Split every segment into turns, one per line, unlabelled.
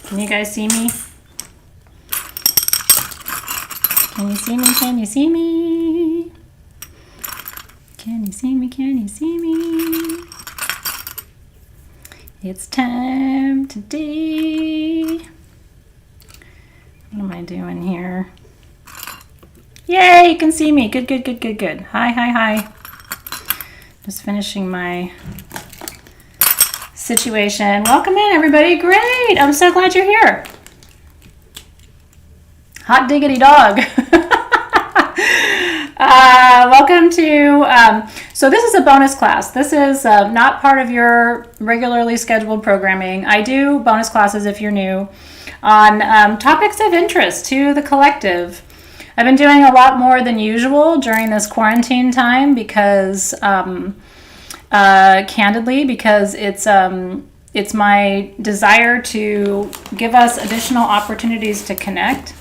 Can you guys see me? Can you see me? Can you see me? Can you see me? Can you see me? It's time today. What am I doing here? Yay, you can see me. Good, good, good, good, good. Hi, hi, hi. Just finishing my situation. Welcome in, everybody. Great. I'm so glad you're here. Hot diggity dog. Welcome to, so this is a bonus class. This is not part of your regularly scheduled programming. I do bonus classes if you're new on topics of interest to the collective. I've been doing a lot more than usual during this quarantine time because, candidly, because it's my desire to give us additional opportunities to connect.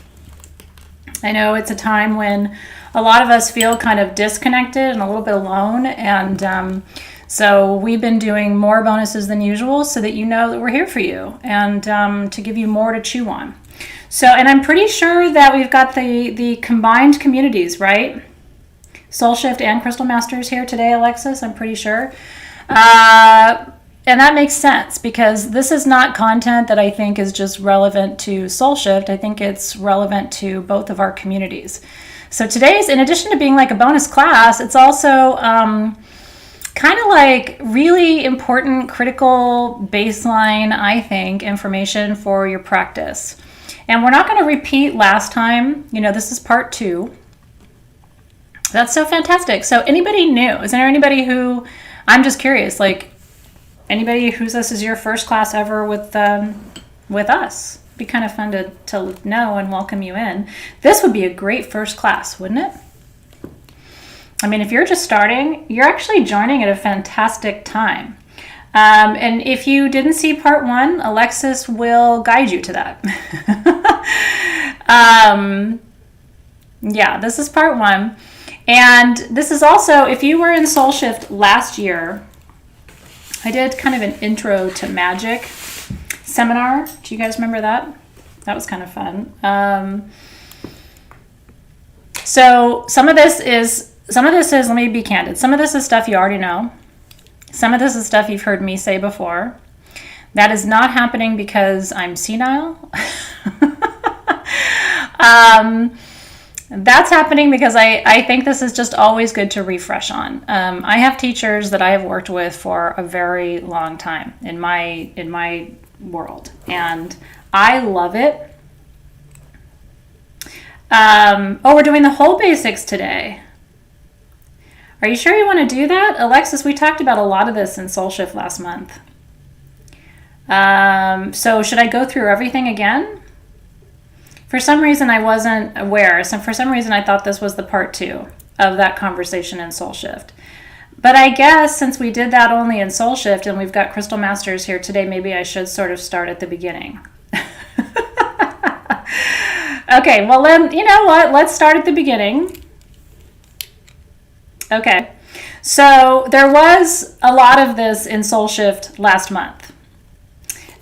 I know it's a time when a lot of us feel kind of disconnected and a little bit alone, and so we've been doing more bonuses than usual so that you know that we're here for you and to give you more to chew on. So, and I'm pretty sure that we've got the combined communities, right? Soul Shift and Crystal Masters here today, Alexis, I'm pretty sure. And that makes sense because this is not content that I think is just relevant to Soul Shift. I think it's relevant to both of our communities. So today's, in addition to being like a bonus class, it's also kind of like really important, critical baseline, I think, information for your practice. And we're not going to repeat last time. You know, this is part 2. That's so fantastic. So anybody new? Is there anybody who, I'm just curious, like anybody who's this is your first class ever with us? It'd be kind of fun to know and welcome you in. This would be a great first class, wouldn't it? I mean, if you're just starting, you're actually joining at a fantastic time. And if you didn't see part 1, Alexis will guide you to that. Yeah, this is part 1. And this is also, if you were in Soul Shift last year, I did kind of an intro to magic seminar. Do you guys remember that? That was kind of fun. So some of this is, let me be candid. Some of this is stuff you already know. Some of this is stuff you've heard me say before. That is not happening because I'm senile. That's happening because I think this is just always good to refresh on. I have teachers that I have worked with for a very long time in my world, and I love it. We're doing the whole basics today. Are you sure you want to do that? Alexis, we talked about a lot of this in Soul Shift last month. So should I go through everything again? For some reason, I wasn't aware. So for some reason, I thought this was the part 2 of that conversation in Soul Shift. But I guess since we did that only in Soul Shift and we've got Crystal Masters here today, maybe I should sort of start at the beginning. Okay, well then, you know what? Let's start at the beginning. Okay, so there was a lot of this in Soul Shift last month.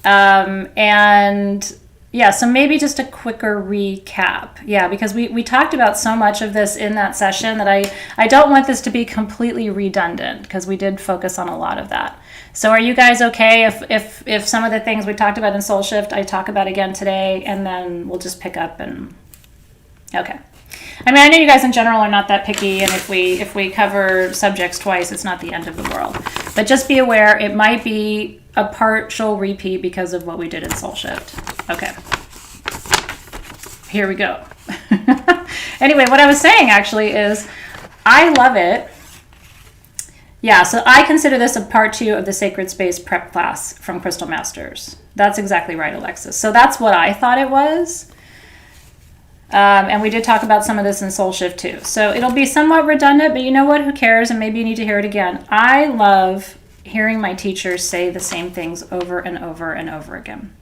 And yeah, so maybe just a quicker recap. Yeah, because we talked about so much of this in that session that I don't want this to be completely redundant because we did focus on a lot of that. So are you guys okay if some of the things we talked about in Soul Shift I talk about again today, and then we'll just pick up and... Okay. I mean, I know you guys in general are not that picky, and if we cover subjects twice, it's not the end of the world. But just be aware, it might be a partial repeat because of what we did in Soul Shift. Okay. Here we go. Anyway, what I was saying actually is I love it. Yeah, so I consider this a part 2 of the Sacred Space prep class from Crystal Masters. That's exactly right, Alexis. So that's what I thought it was. And we did talk about some of this in Soul Shift too. So it'll be somewhat redundant, but you know what? Who cares? And maybe you need to hear it again. I love hearing my teachers say the same things over and over and over again.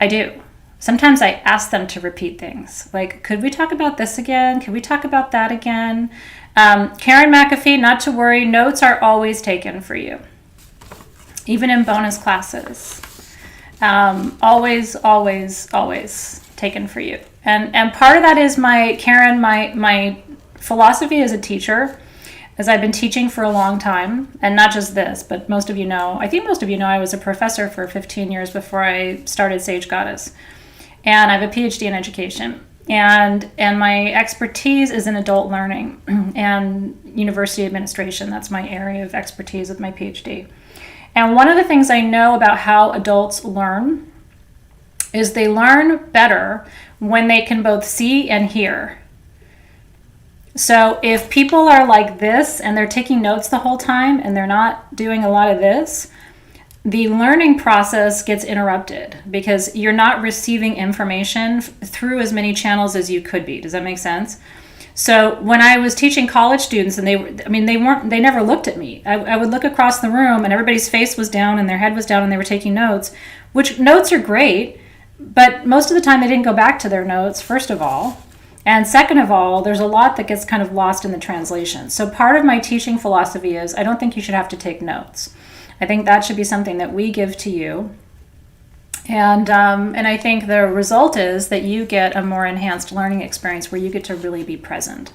I do. Sometimes I ask them to repeat things. Like, could we talk about this again? Could we talk about that again? Karen McAfee, not to worry. Notes are always taken for you, even in bonus classes. Always, always, always taken for you. And part of that is my philosophy as a teacher, as I've been teaching for a long time, and not just this, but most of you know, I think most of you know I was a professor for 15 years before I started Sage Goddess. And I have a PhD in education. And my expertise is in adult learning and university administration. That's my area of expertise with my PhD. And one of the things I know about how adults learn is they learn better when they can both see and hear. So if people are like this and they're taking notes the whole time and they're not doing a lot of this, the learning process gets interrupted because you're not receiving information through as many channels as you could be. Does that make sense? So when I was teaching college students and they never looked at me. I would look across the room and everybody's face was down and their head was down and they were taking notes, which notes are great, but most of the time they didn't go back to their notes, first of all. And second of all, there's a lot that gets kind of lost in the translation. So part of my teaching philosophy is I don't think you should have to take notes. I think that should be something that we give to you. And I think the result is that you get a more enhanced learning experience where you get to really be present.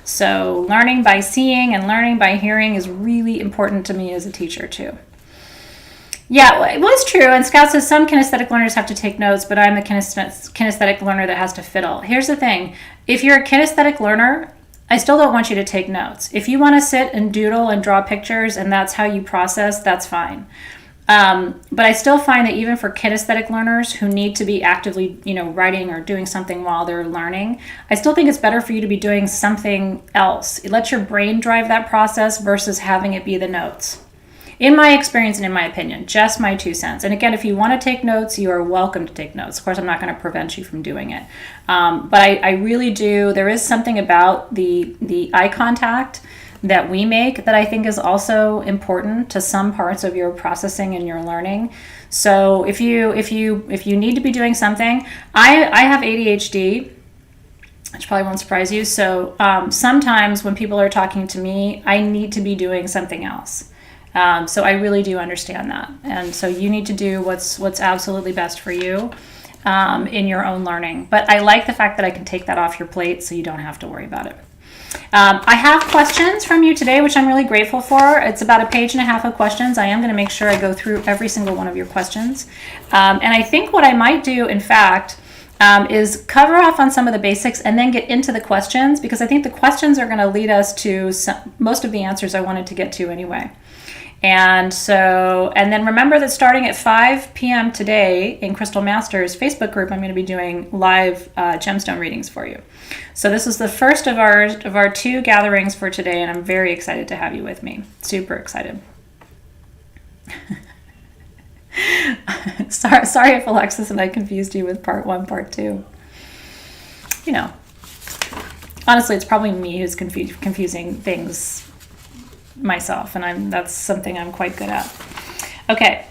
So learning by seeing and learning by hearing is really important to me as a teacher too. Yeah, it was true. And Scout says some kinesthetic learners have to take notes, but I'm a kinesthetic learner that has to fiddle. Here's the thing. If you're a kinesthetic learner, I still don't want you to take notes. If you want to sit and doodle and draw pictures and that's how you process, that's fine. But I still find that even for kinesthetic learners who need to be actively, writing or doing something while they're learning, I still think it's better for you to be doing something else. Let your brain drive that process versus having it be the notes. In my experience and in my opinion, just my 2 cents. And again, if you want to take notes, you are welcome to take notes. Of course, I'm not going to prevent you from doing it. But I really do. There is something about the eye contact that we make that I think is also important to some parts of your processing and your learning. So if you need to be doing something, I have ADHD, which probably won't surprise you. So sometimes when people are talking to me, I need to be doing something else. So I really do understand that. And so you need to do what's absolutely best for you in your own learning. But I like the fact that I can take that off your plate so you don't have to worry about it. I have questions from you today, which I'm really grateful for. It's about 1.5 pages of questions. I am going to make sure I go through every single one of your questions. And I think what I might do, in fact, is cover off on some of the basics and then get into the questions, because I think the questions are going to lead us to most of the answers I wanted to get to anyway. And then remember that starting at 5 p.m. today in Crystal Masters Facebook group, I'm going to be doing live gemstone readings for you. So this is the first of our 2 gatherings for today, and I'm very excited to have you with me. Super excited. Sorry if Alexis and I confused you with part 1, part 2. Honestly, it's probably me who's confusing things myself, and that's something I'm quite good at. Okay,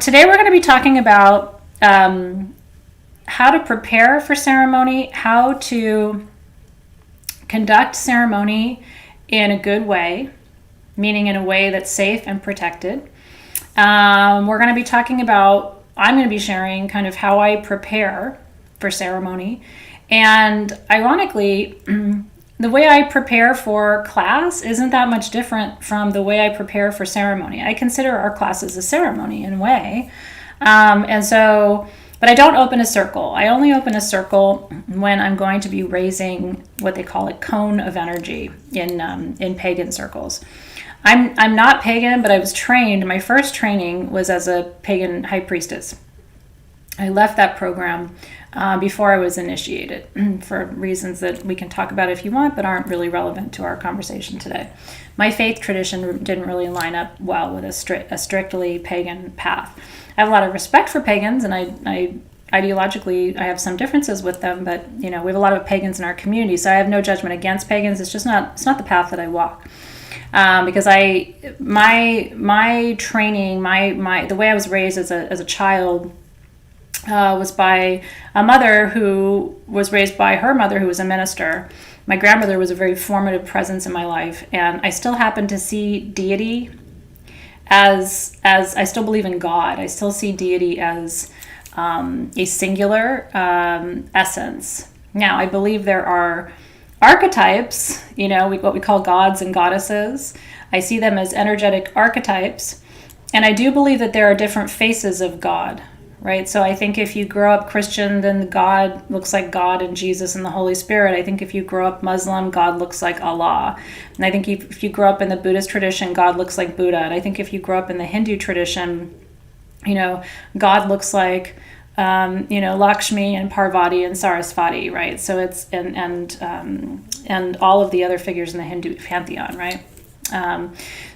today we're going to be talking about how to prepare for ceremony, how to conduct ceremony in a good way, meaning in a way that's safe and protected. We're going to be talking about, I'm going to be sharing kind of how I prepare for ceremony, and ironically, the way I prepare for class isn't that much different from the way I prepare for ceremony. I consider our classes a ceremony in a way. But I don't open a circle. I only open a circle when I'm going to be raising what they call a cone of energy in pagan circles. I'm not pagan, but I was trained. My first training was as a pagan high priestess. I left that program before I was initiated for reasons that we can talk about if you want, but aren't really relevant to our conversation today. My faith tradition didn't really line up well with a strictly pagan path. I have a lot of respect for pagans, and I ideologically I have some differences with them, but we have a lot of pagans in our community, so I have no judgment against pagans. It's not the path that I walk. Because my training, the way I was raised as a child, was by a mother who was raised by her mother, who was a minister. My grandmother was a very formative presence in my life, and I still happen to see deity as I still believe in God. I still see deity as a singular essence. Now, I believe there are archetypes, what we call gods and goddesses. I see them as energetic archetypes. And I do believe that there are different faces of God, right? So I think if you grow up Christian, then God looks like God and Jesus and the Holy Spirit. I think if you grow up Muslim, God looks like Allah. And I think if you grow up in the Buddhist tradition, God looks like Buddha. And I think if you grow up in the Hindu tradition, God looks like Lakshmi and Parvati and Sarasvati, right? So it's and all of the other figures in the Hindu pantheon, right?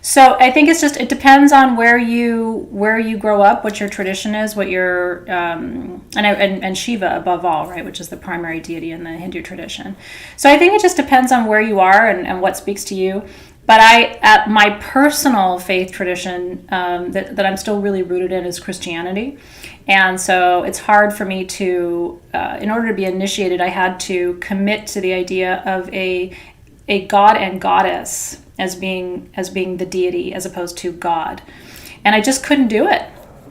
So I think it depends on where you grow up, what your tradition is, what your and Shiva above all, right, which is the primary deity in the Hindu tradition. So I think it just depends on where you are and what speaks to you. But at my personal faith tradition that I'm still really rooted in is Christianity. And so it's hard for me to, in order to be initiated, I had to commit to the idea of a god and goddess as being the deity as opposed to God. And I just couldn't do it.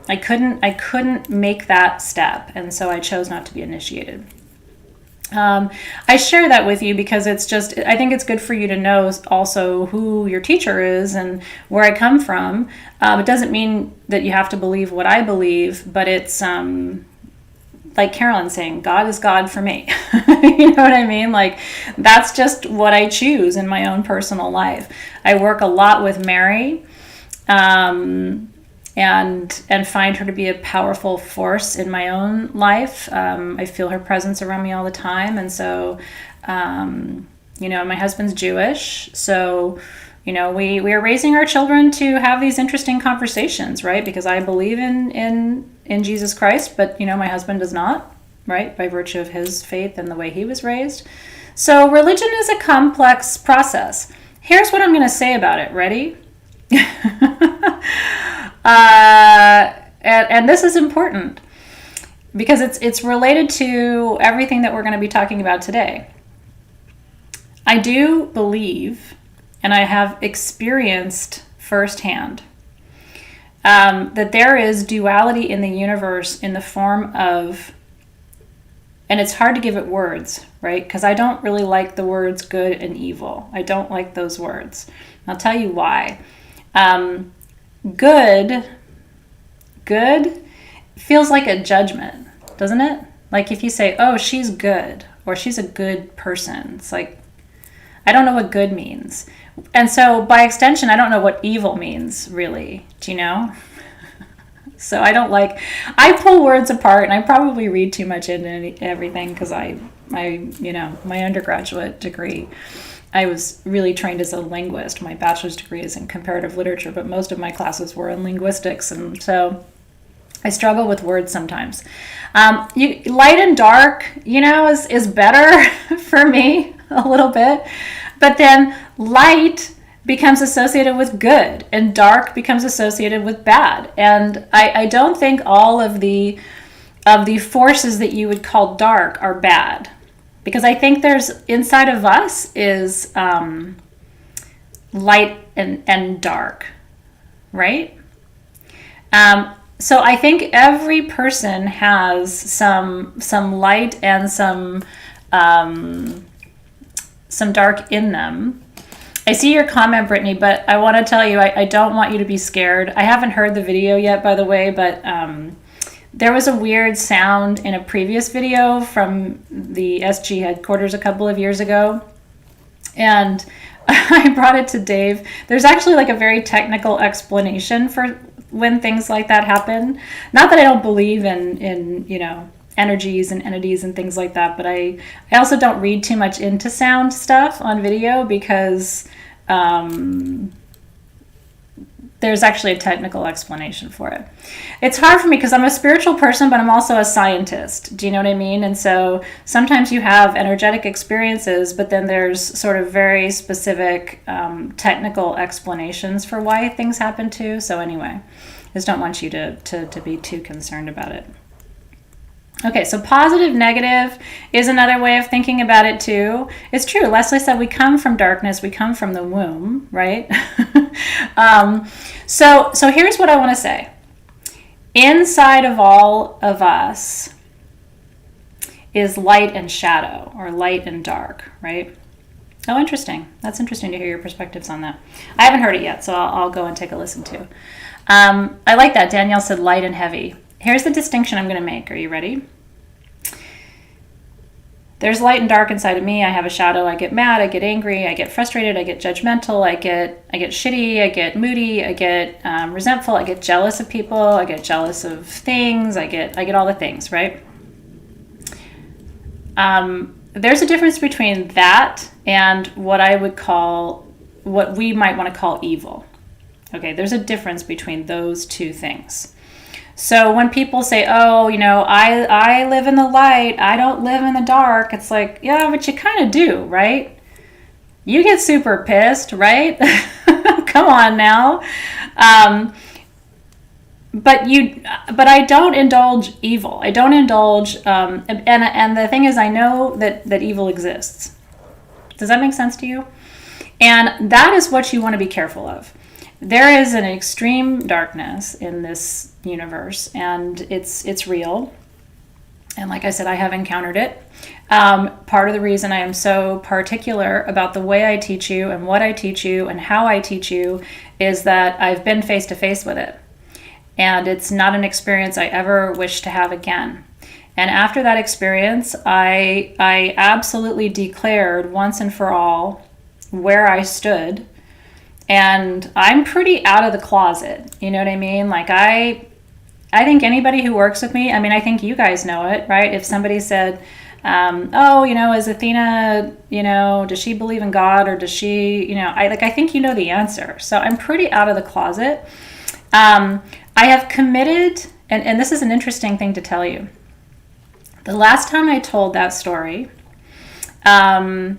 I couldn't make that step. And so I chose not to be initiated. I share that with you because I think it's good for you to know also who your teacher is and where I come from. It doesn't mean that you have to believe what I believe, but it's like Carolyn saying, God is God for me. You know what I mean? Like, that's just what I choose in my own personal life. I work a lot with Mary. And find her to be a powerful force in my own life. I feel her presence around me all the time. And so, my husband's Jewish. So, we are raising our children to have these interesting conversations, right? Because I believe in Jesus Christ, but, my husband does not, right? By virtue of his faith and the way he was raised. So religion is a complex process. Here's what I'm going to say about it. Ready? And this is important because it's related to everything that we're going to be talking about today. I do believe, and I have experienced firsthand, that there is duality in the universe in the form of, and it's hard to give it words, right? Because I don't really like the words good and evil. I don't like those words. I'll tell you why. Good feels like a judgment, doesn't it? Like if you say, oh, she's good, or she's a good person, it's like, I don't know what good means. And so by extension, I don't know what evil means, really. Do you know? So I pull words apart, and I probably read too much into everything because my undergraduate degree, I was really trained as a linguist. My bachelor's degree is in comparative literature, but most of my classes were in linguistics. And so I struggle with words sometimes. Light and dark, is better for me a little bit. But then light becomes associated with good and dark becomes associated with bad. And I don't think all of the forces that you would call dark are bad. Because I think there's inside of us is light and dark, right? So I think every person has some light and some dark in them. I see your comment, Brittany, but I want to tell you, I don't want you to be scared. I haven't heard the video yet, by the way, but there was a weird sound in a previous video from the SG headquarters a couple of years ago. And I brought it to Dave. There's actually like a very technical explanation for when things like that happen. Not that I don't believe in energies and entities and things like that, but I also don't read too much into sound stuff on video because there's actually a technical explanation for it. It's hard for me because I'm a spiritual person, but I'm also a scientist. Do you know what I mean? And so sometimes you have energetic experiences, but then there's sort of very specific technical explanations for why things happen too. So anyway, I just don't want you to be too concerned about it. Okay, so positive, negative is another way of thinking about it too. It's true. Leslie said we come from darkness, we come from the womb, right? So here's what I want to say. Inside of all of us is light and shadow, or light and dark, right? Oh, interesting. That's interesting to hear your perspectives on that. I haven't heard it yet, so I'll go and take a listen to. I like that. Danielle said light and heavy. Here's the distinction I'm going to make. Are you ready? There's light and dark inside of me. I have a shadow. I get mad. I get angry. I get frustrated. I get judgmental. I get shitty. I get moody. I get resentful. I get jealous of people. I get jealous of things. I get all the things, right? There's a difference between that and what we might want to call evil. Okay, there's a difference between those two things. So when people say, oh, I live in the light, I don't live in the dark, it's like, yeah, but you kind of do, right? You get super pissed, right? Come on now. But I don't indulge evil. I don't indulge, and the thing is, I know that evil exists. Does that make sense to you? And that is what you want to be careful of. There is an extreme darkness in this universe, and it's real. And like I said, I have encountered it. Part of the reason I am so particular about the way I teach you and what I teach you and how I teach you is that I've been face to face with it. And it's not an experience I ever wish to have again. And after that experience, I absolutely declared once and for all where I stood. And I'm pretty out of the closet. You know what I mean? Like I think anybody who works with me, I think you guys know it, right? If somebody said, is Athena, does she believe in God, or does she, I think you know the answer. So I'm pretty out of the closet. I have committed, and this is an interesting thing to tell you. The last time I told that story, my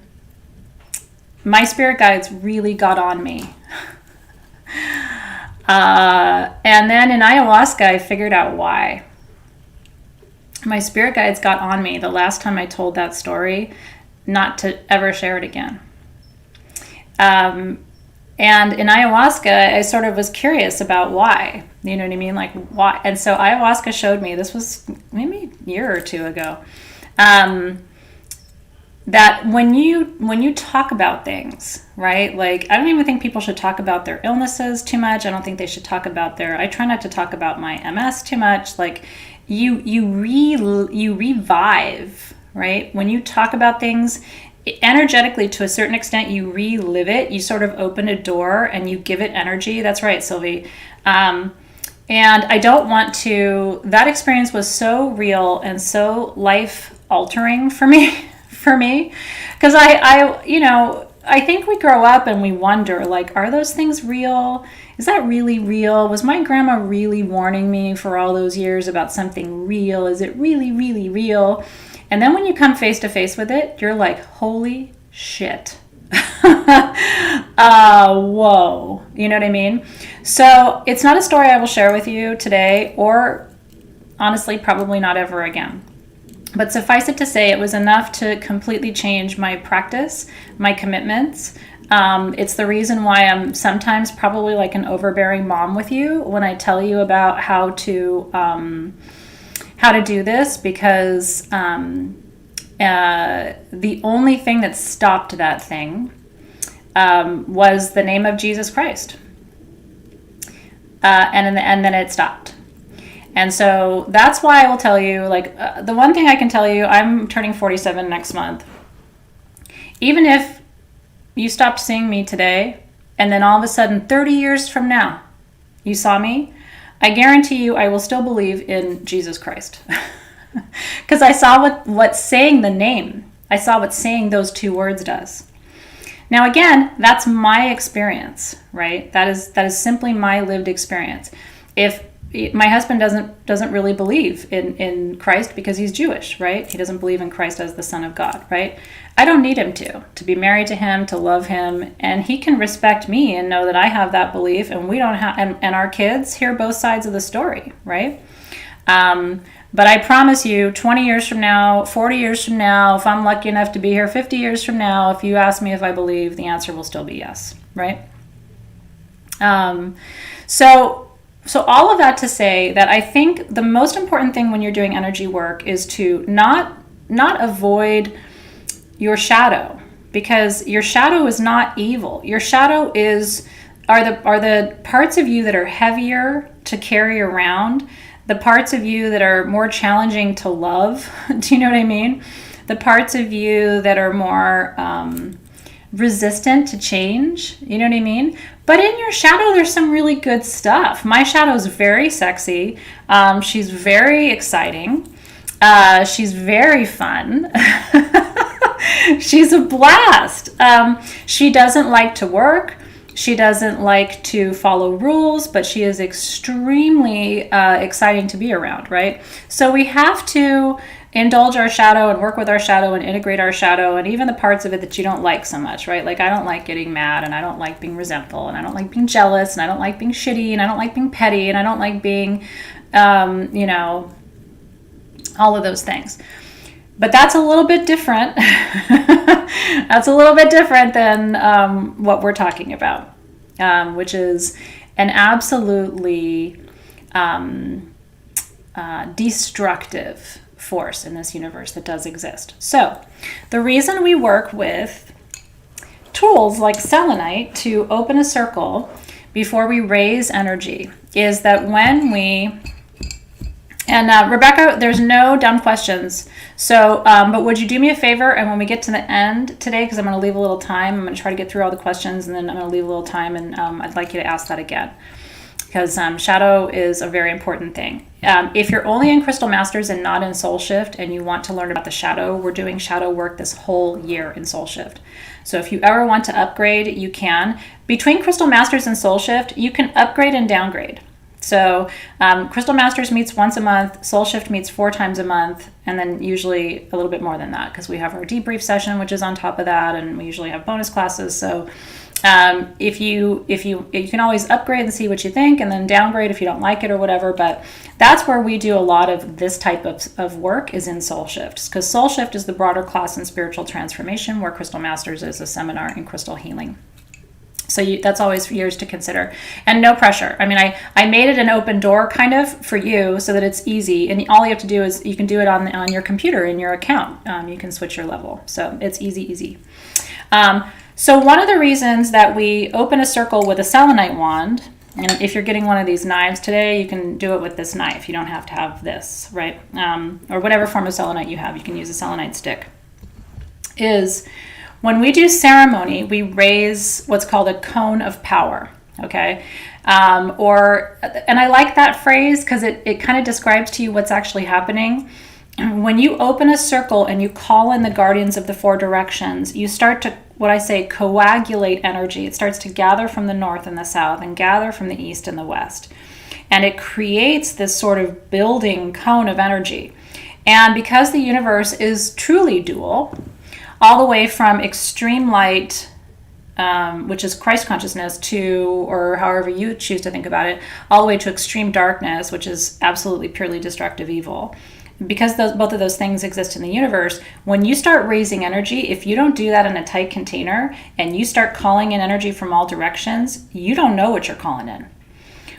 spirit guides really got on me. And then in ayahuasca, I figured out why. My spirit guides got on me the last time I told that story, not to ever share it again. And in ayahuasca, I sort of was curious about why. You know what I mean? Like, why? And so ayahuasca showed me, this was maybe a year or two ago, that when you talk about things, right? Like, I don't even think people should talk about their illnesses too much. I don't think they should talk about I try not to talk about my MS too much. Like, you revive, right? When you talk about things, energetically, to a certain extent, you relive it. You sort of open a door and you give it energy. That's right, Sylvie. And I don't want to, that experience was so real and so life altering for me, because I think we grow up and we wonder, like, are those things real? Is that really real? Was my grandma really warning me for all those years about something real? Is it really, really real? And then when you come face to face with it, you're like, holy shit. Whoa. You know what I mean? So it's not a story I will share with you today, or honestly, probably not ever again. But suffice it to say, it was enough to completely change my practice, my commitments. It's the reason why I'm sometimes probably like an overbearing mom with you when I tell you about how to do this, because the only thing that stopped that thing was the name of Jesus Christ. And then it stopped. And so that's why I will tell you, like, the one thing I can tell you, I'm turning 47 next month. Even if you stopped seeing me today, and then all of a sudden 30 years from now, you saw me, I guarantee you I will still believe in Jesus Christ. Because I saw what saying the name, I saw what saying those two words does. Now again, that's my experience, right? That is simply my lived experience. If my husband doesn't really believe in Christ because he's Jewish, right? He doesn't believe in Christ as the Son of God, right? I don't need him to be married to him, to love him, and he can respect me and know that I have that belief, and we don't have, and our kids hear both sides of the story, right? But I promise you, 20 years from now, 40 years from now, if I'm lucky enough to be here 50 years from now, if you ask me if I believe, the answer will still be yes, right? So So all of that to say that I think the most important thing when you're doing energy work is to not avoid your shadow, because your shadow is not evil. Your shadow are the parts of you that are heavier to carry around, the parts of you that are more challenging to love. Do you know what I mean? The parts of you that are more resistant to change. You know what I mean? But in your shadow, there's some really good stuff. My shadow is very sexy. She's very exciting. She's very fun. She's a blast. She doesn't like to work. She doesn't like to follow rules, but she is extremely exciting to be around, right? So we have to indulge our shadow and work with our shadow and integrate our shadow, and even the parts of it that you don't like so much, right? Like I don't like getting mad, and I don't like being resentful, and I don't like being jealous, and I don't like being shitty, and I don't like being petty, and I don't like being, all of those things. But that's a little bit different. That's a little bit different than what we're talking about, which is an absolutely destructive force in this universe that does exist. So the reason we work with tools like selenite to open a circle before we raise energy is that when we... And Rebecca, there's no dumb questions. So, but would you do me a favor? And when we get to the end today, because I'm going to leave a little time, I'm going to try to get through all the questions, and then I'm going to leave a little time, and I'd like you to ask that again, because shadow is a very important thing. If you're only in Crystal Masters and not in Soul Shift, and you want to learn about the shadow, we're doing shadow work this whole year in Soul Shift. So if you ever want to upgrade, you can. Between Crystal Masters and Soul Shift, you can upgrade and downgrade. So Crystal Masters meets once a month, Soul Shift meets 4 times a month, and then usually a little bit more than that, because we have our debrief session, which is on top of that, and we usually have bonus classes. So if you can always upgrade and see what you think, and then downgrade if you don't like it or whatever. But that's where we do a lot of this type of work, is in Soul Shift, because Soul Shift is the broader class in spiritual transformation, where Crystal Masters is a seminar in crystal healing. So that's always yours to consider, and no pressure. I mean, I made it an open door kind of for you so that it's easy, and all you have to do is you can do it on your computer in your account. You can switch your level, so it's easy. So one of the reasons that we open a circle with a selenite wand, and if you're getting one of these knives today, you can do it with this knife. You don't have to have this, right? Or whatever form of selenite you have. You can use a selenite stick. Is when we do ceremony, we raise what's called a cone of power, okay? And I like that phrase because it kind of describes to you what's actually happening. When you open a circle and you call in the guardians of the 4 directions, you start to, what I say, coagulate energy. It starts to gather from the north and the south, and gather from the east and the west. And it creates this sort of building cone of energy. And because the universe is truly dual, all the way from extreme light, which is Christ consciousness, to, or however you choose to think about it, all the way to extreme darkness, which is absolutely purely destructive evil. Because both of those things exist in the universe, when you start raising energy, if you don't do that in a tight container and you start calling in energy from all directions, you don't know what you're calling in.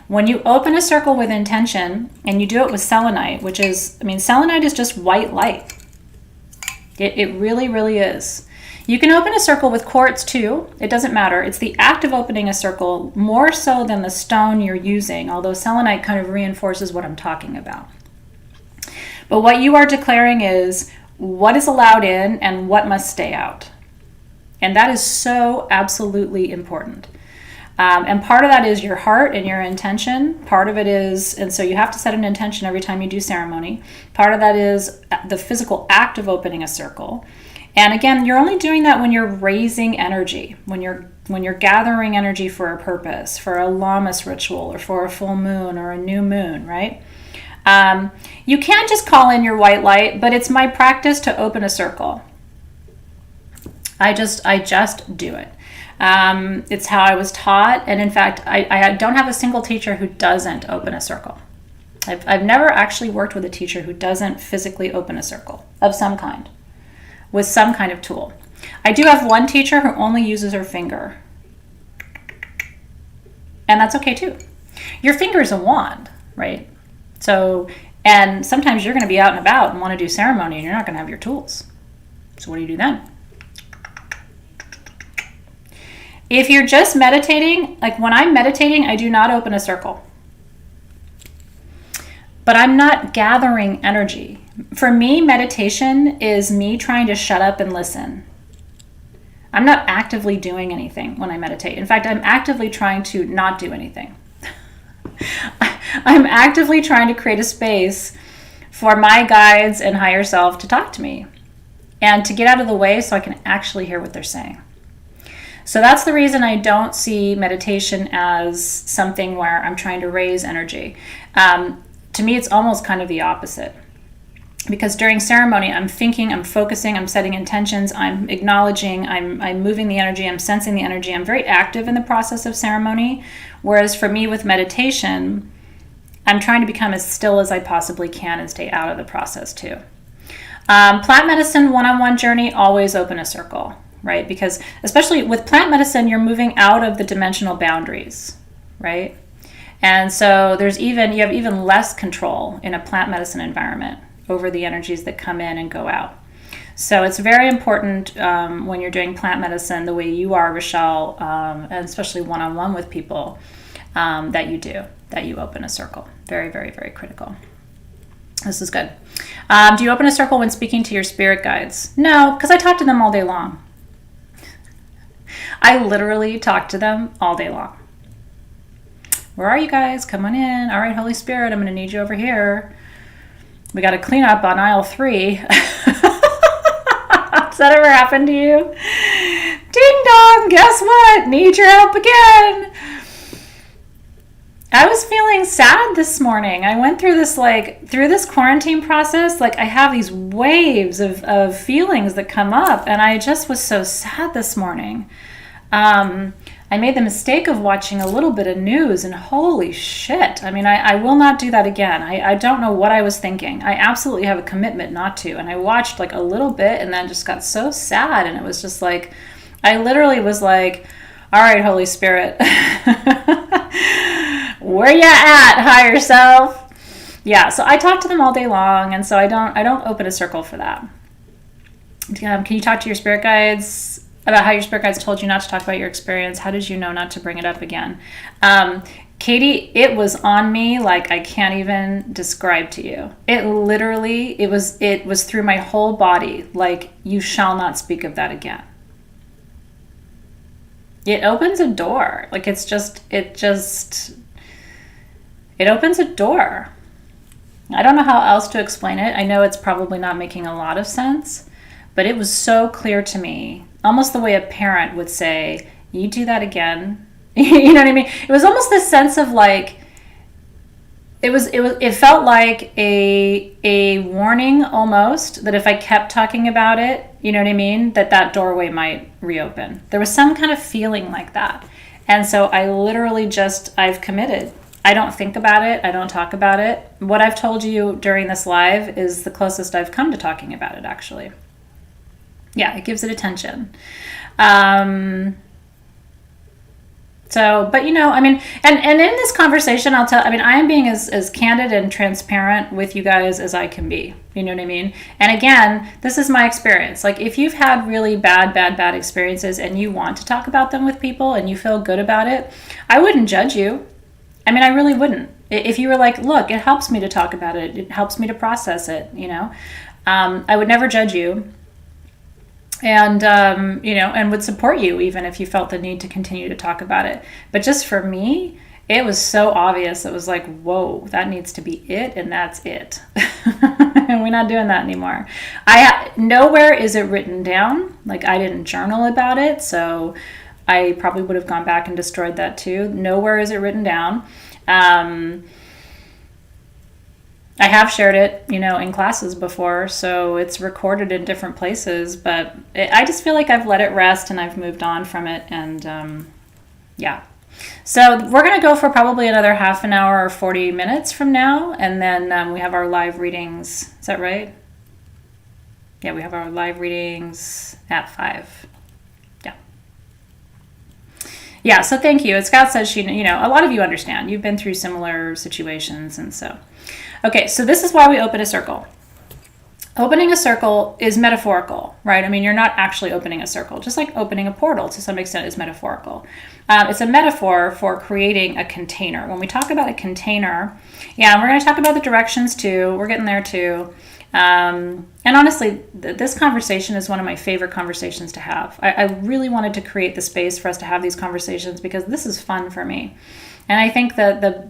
When you open a circle with intention, and you do it with selenite, which is, selenite is just white light. It really, really is. You can open a circle with quartz too. It doesn't matter. It's the act of opening a circle more so than the stone you're using, although selenite kind of reinforces what I'm talking about. But what you are declaring is what is allowed in and what must stay out. And that is so absolutely important. And part of that is your heart and your intention. Part of it is, and so you have to set an intention every time you do ceremony. Part of that is the physical act of opening a circle. And again, you're only doing that when you're raising energy, when you're gathering energy for a purpose, for a Lammas ritual, or for a full moon or a new moon, right? You can just call in your white light, but it's my practice to open a circle. I just do it. It's how I was taught, and in fact, I don't have a single teacher who doesn't open a circle. I've never actually worked with a teacher who doesn't physically open a circle of some kind, with some kind of tool. I do have one teacher who only uses her finger, and that's okay too. Your finger's a wand, right? So, and sometimes you're going to be out and about and want to do ceremony and you're not going to have your tools. So what do you do then? If you're just meditating, like when I'm meditating, I do not open a circle. But I'm not gathering energy. For me, meditation is me trying to shut up and listen. I'm not actively doing anything when I meditate. In fact, I'm actively trying to not do anything. I'm actively trying to create a space for my guides and higher self to talk to me and to get out of the way so I can actually hear what they're saying. So that's the reason I don't see meditation as something where I'm trying to raise energy. To me, it's almost kind of the opposite. Because during ceremony, I'm thinking, I'm focusing, I'm setting intentions, I'm acknowledging, I'm moving the energy, I'm sensing the energy. I'm very active in the process of ceremony. Whereas for me with meditation, I'm trying to become as still as I possibly can and stay out of the process too. Plant medicine one-on-one journey, always open a circle, right? Because especially with plant medicine, you're moving out of the dimensional boundaries, right? And so you have even less control in a plant medicine environment over the energies that come in and go out. So it's very important when you're doing plant medicine the way you are, Rochelle, and especially one-on-one with people, that you open a circle. Very, very, very critical. This is good. Do you open a circle when speaking to your spirit guides? No, because I talk to them all day long. I literally talk to them all day long. Where are you guys? Come on in. All right, Holy Spirit, I'm going to need you over here. We got to clean up on aisle 3. Has that ever happened to you? Ding dong, guess what? Need your help again. I was feeling sad this morning. I went through this quarantine process, I have these waves of feelings that come up, and I just was so sad this morning. I made the mistake of watching a little bit of news, and holy shit. I mean, I will not do that again. I don't know what I was thinking. I absolutely have a commitment not to. And I watched a little bit and then just got so sad. And it was just I literally was like, all right, Holy Spirit, where you at, higher self? Yeah, so I talk to them all day long. And so I don't open a circle for that. Can you talk to your spirit guides about how your spirit guides told you not to talk about your experience? How did you know not to bring it up again? Katie, it was on me like I can't even describe to you. It literally, it was through my whole body, you shall not speak of that again. It opens a door. It opens a door. I don't know how else to explain it. I know it's probably not making a lot of sense, but it was so clear to me. Almost the way a parent would say, you do that again. You know what I mean? It was almost this sense of it felt like a warning almost that if I kept talking about it, you know what I mean? That doorway might reopen. There was some kind of feeling like that. And so I literally I've committed. I don't think about it. I don't talk about it. What I've told you during this live is the closest I've come to talking about it, actually. Yeah, it gives it attention. But and in this conversation, I am being as candid and transparent with you guys as I can be. You know what I mean? And again, this is my experience. If you've had really bad experiences and you want to talk about them with people and you feel good about it, I wouldn't judge you. I really wouldn't. If you were look, it helps me to talk about it. It helps me to process it, I would never judge you. And, and would support you even if you felt the need to continue to talk about it. But just for me, it was so obvious. It was whoa, that needs to be it. And that's it. And we're not doing that anymore. Nowhere is it written down. I didn't journal about it. So I probably would have gone back and destroyed that too. Nowhere is it written down. I have shared it, in classes before, so it's recorded in different places, but I just feel like I've let it rest and I've moved on from it, and yeah. So we're going to go for probably another half an hour or 40 minutes from now, and then we have our live readings. Is that right? Yeah, we have our live readings at 5. Yeah, so thank you. As Scott says, a lot of you understand. You've been through similar situations, and so. Okay, so this is why we open a circle. Opening a circle is metaphorical, right? I mean, you're not actually opening a circle, just like opening a portal to some extent is metaphorical. It's a metaphor for creating a container. When we talk about a container, and we're going to talk about the directions too. We're getting there too. And honestly, this conversation is one of my favorite conversations to have. I really wanted to create the space for us to have these conversations because this is fun for me. And I think that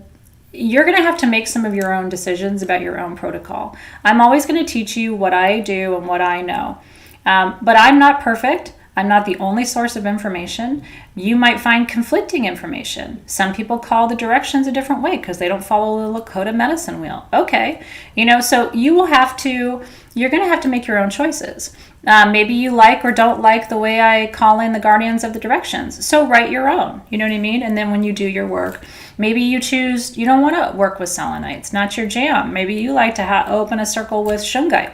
you're going to have to make some of your own decisions about your own protocol. I'm always going to teach you what I do and what I know. But I'm not perfect. I'm not the only source of information. You might find conflicting information. Some people call the directions a different way because they don't follow the Lakota medicine wheel. Okay. So you're going to have to make your own choices. Maybe you like or don't like the way I call in the guardians of the directions. So write your own, you know what I mean? And then when you do your work, maybe you choose, you don't want to work with selenites, not your jam. Maybe you like to open a circle with shungite.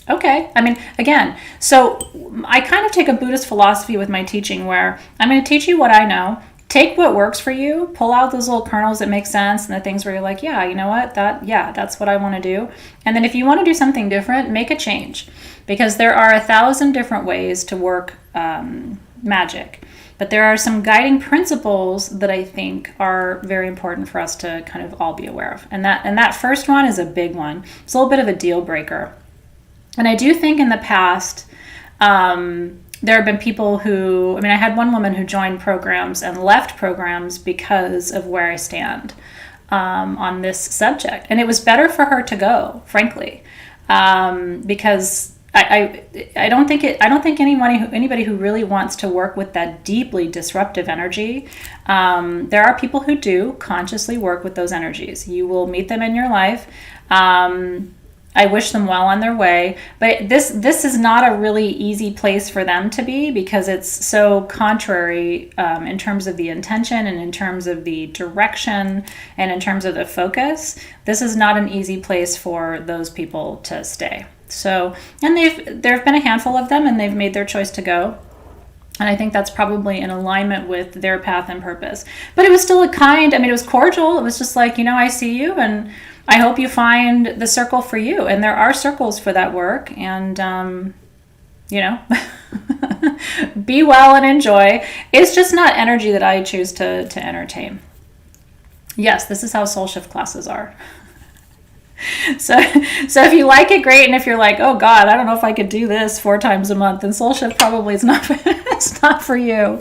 Okay. I mean, again, so I kind of take a Buddhist philosophy with my teaching where I'm going to teach you what I know, take what works for you, pull out those little kernels that make sense and the things where you're like, yeah, you know what, that's what I want to do. And then if you want to do something different, make a change because there are 1,000 different ways to work magic. But there are some guiding principles that I think are very important for us to kind of all be aware of. And that first one is a big one. It's a little bit of a deal breaker. And I do think in the past, there have been people I had one woman who joined programs and left programs because of where I stand on this subject. And it was better for her to go, frankly, because I don't think anybody who really wants to work with that deeply disruptive energy, there are people who do consciously work with those energies. You will meet them in your life. I wish them well on their way, but this is not a really easy place for them to be because it's so contrary in terms of the intention and in terms of the direction and in terms of the focus. This is not an easy place for those people to stay. So, and there have been a handful of them and they've made their choice to go. And I think that's probably in alignment with their path and purpose. But it was still it was cordial. It was just like, I see you and I hope you find the circle for you. And there are circles for that work. And, be well and enjoy. It's just not energy that I choose to entertain. Yes, this is how soul shift classes are. So if you like it, great. And if you're like, oh God, I don't know if I could do this 4 times a month, then soul shift probably is not, it's not for you.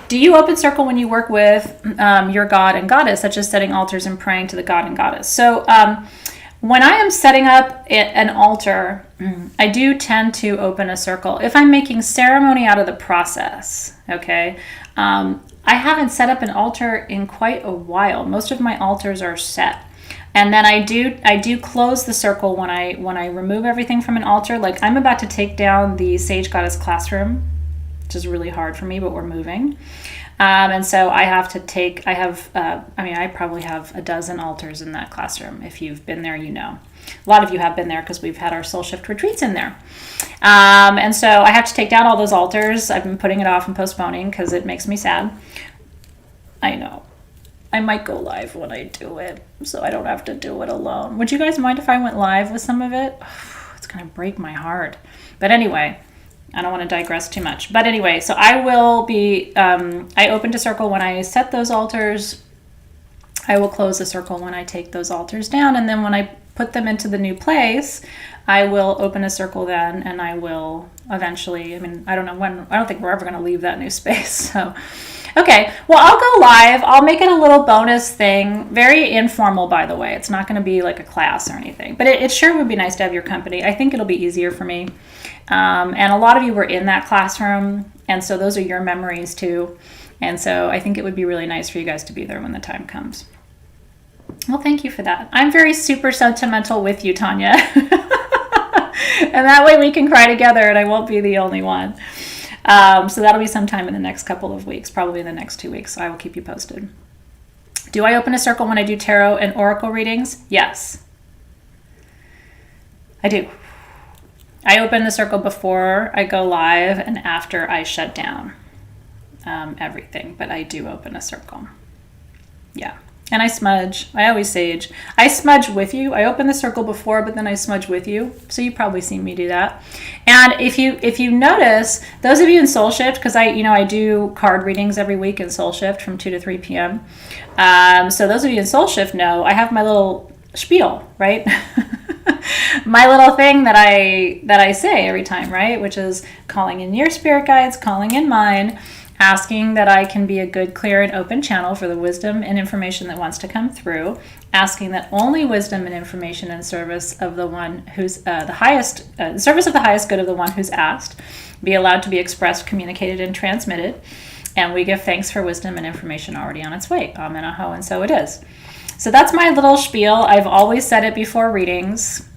Do you open circle when you work with your God and goddess, such as setting altars and praying to the God and goddess? So when I am setting up an altar, I do tend to open a circle. If I'm making ceremony out of the process, okay, I haven't set up an altar in quite a while. Most of my altars are set. And then I do close the circle when I remove everything from an altar. Like I'm about to take down the Sage Goddess classroom, which is really hard for me, but we're moving. And so I probably have a dozen altars in that classroom. If you've been there, A lot of you have been there because we've had our Soul Shift retreats in there. And so I have to take down all those altars. I've been putting it off and postponing because it makes me sad. I know. I might go live when I do it, so I don't have to do it alone. Would you guys mind if I went live with some of it? It's going to break my heart. But anyway, I don't want to digress too much. But anyway, so I will be, I opened a circle when I set those altars. I will close the circle when I take those altars down. And then when I put them into the new place, I will open a circle then, and I will eventually, I don't know when, I don't think we're ever going to leave that new space. So, okay, well, I'll go live. I'll make it a little bonus thing. Very informal, by the way. It's not going to be like a class or anything. But it sure would be nice to have your company. I think it'll be easier for me. And a lot of you were in that classroom, and so those are your memories too. And so I think it would be really nice for you guys to be there when the time comes. Well, thank you for that. I'm very super sentimental with you, Tanya. And that way we can cry together and I won't be the only one. So that'll be sometime in the next couple of weeks, probably in the next 2 weeks. So I will keep you posted. Do I open a circle when I do tarot and oracle readings? Yes. I do. I open the circle before I go live and after I shut down everything, but I do open a circle. Yeah. And I smudge. I always sage. I smudge with you. I open the circle before, but then I smudge with you. So you've probably seen me do that. And if you notice, those of you in Soul Shift, because I do card readings every week in Soul Shift from 2 to 3 p.m. So those of you in Soul Shift know I have my little spiel, right? My little thing that I say every time, right? Which is calling in your spirit guides, calling in mine, asking that I can be a good, clear, and open channel for the wisdom and information that wants to come through, asking that only wisdom and information in service of the one who's service of the highest good of the one who's asked, be allowed to be expressed, communicated, and transmitted. And we give thanks for wisdom and information already on its way. Amen, aho, and so it is. So that's my little spiel. I've always said it before readings.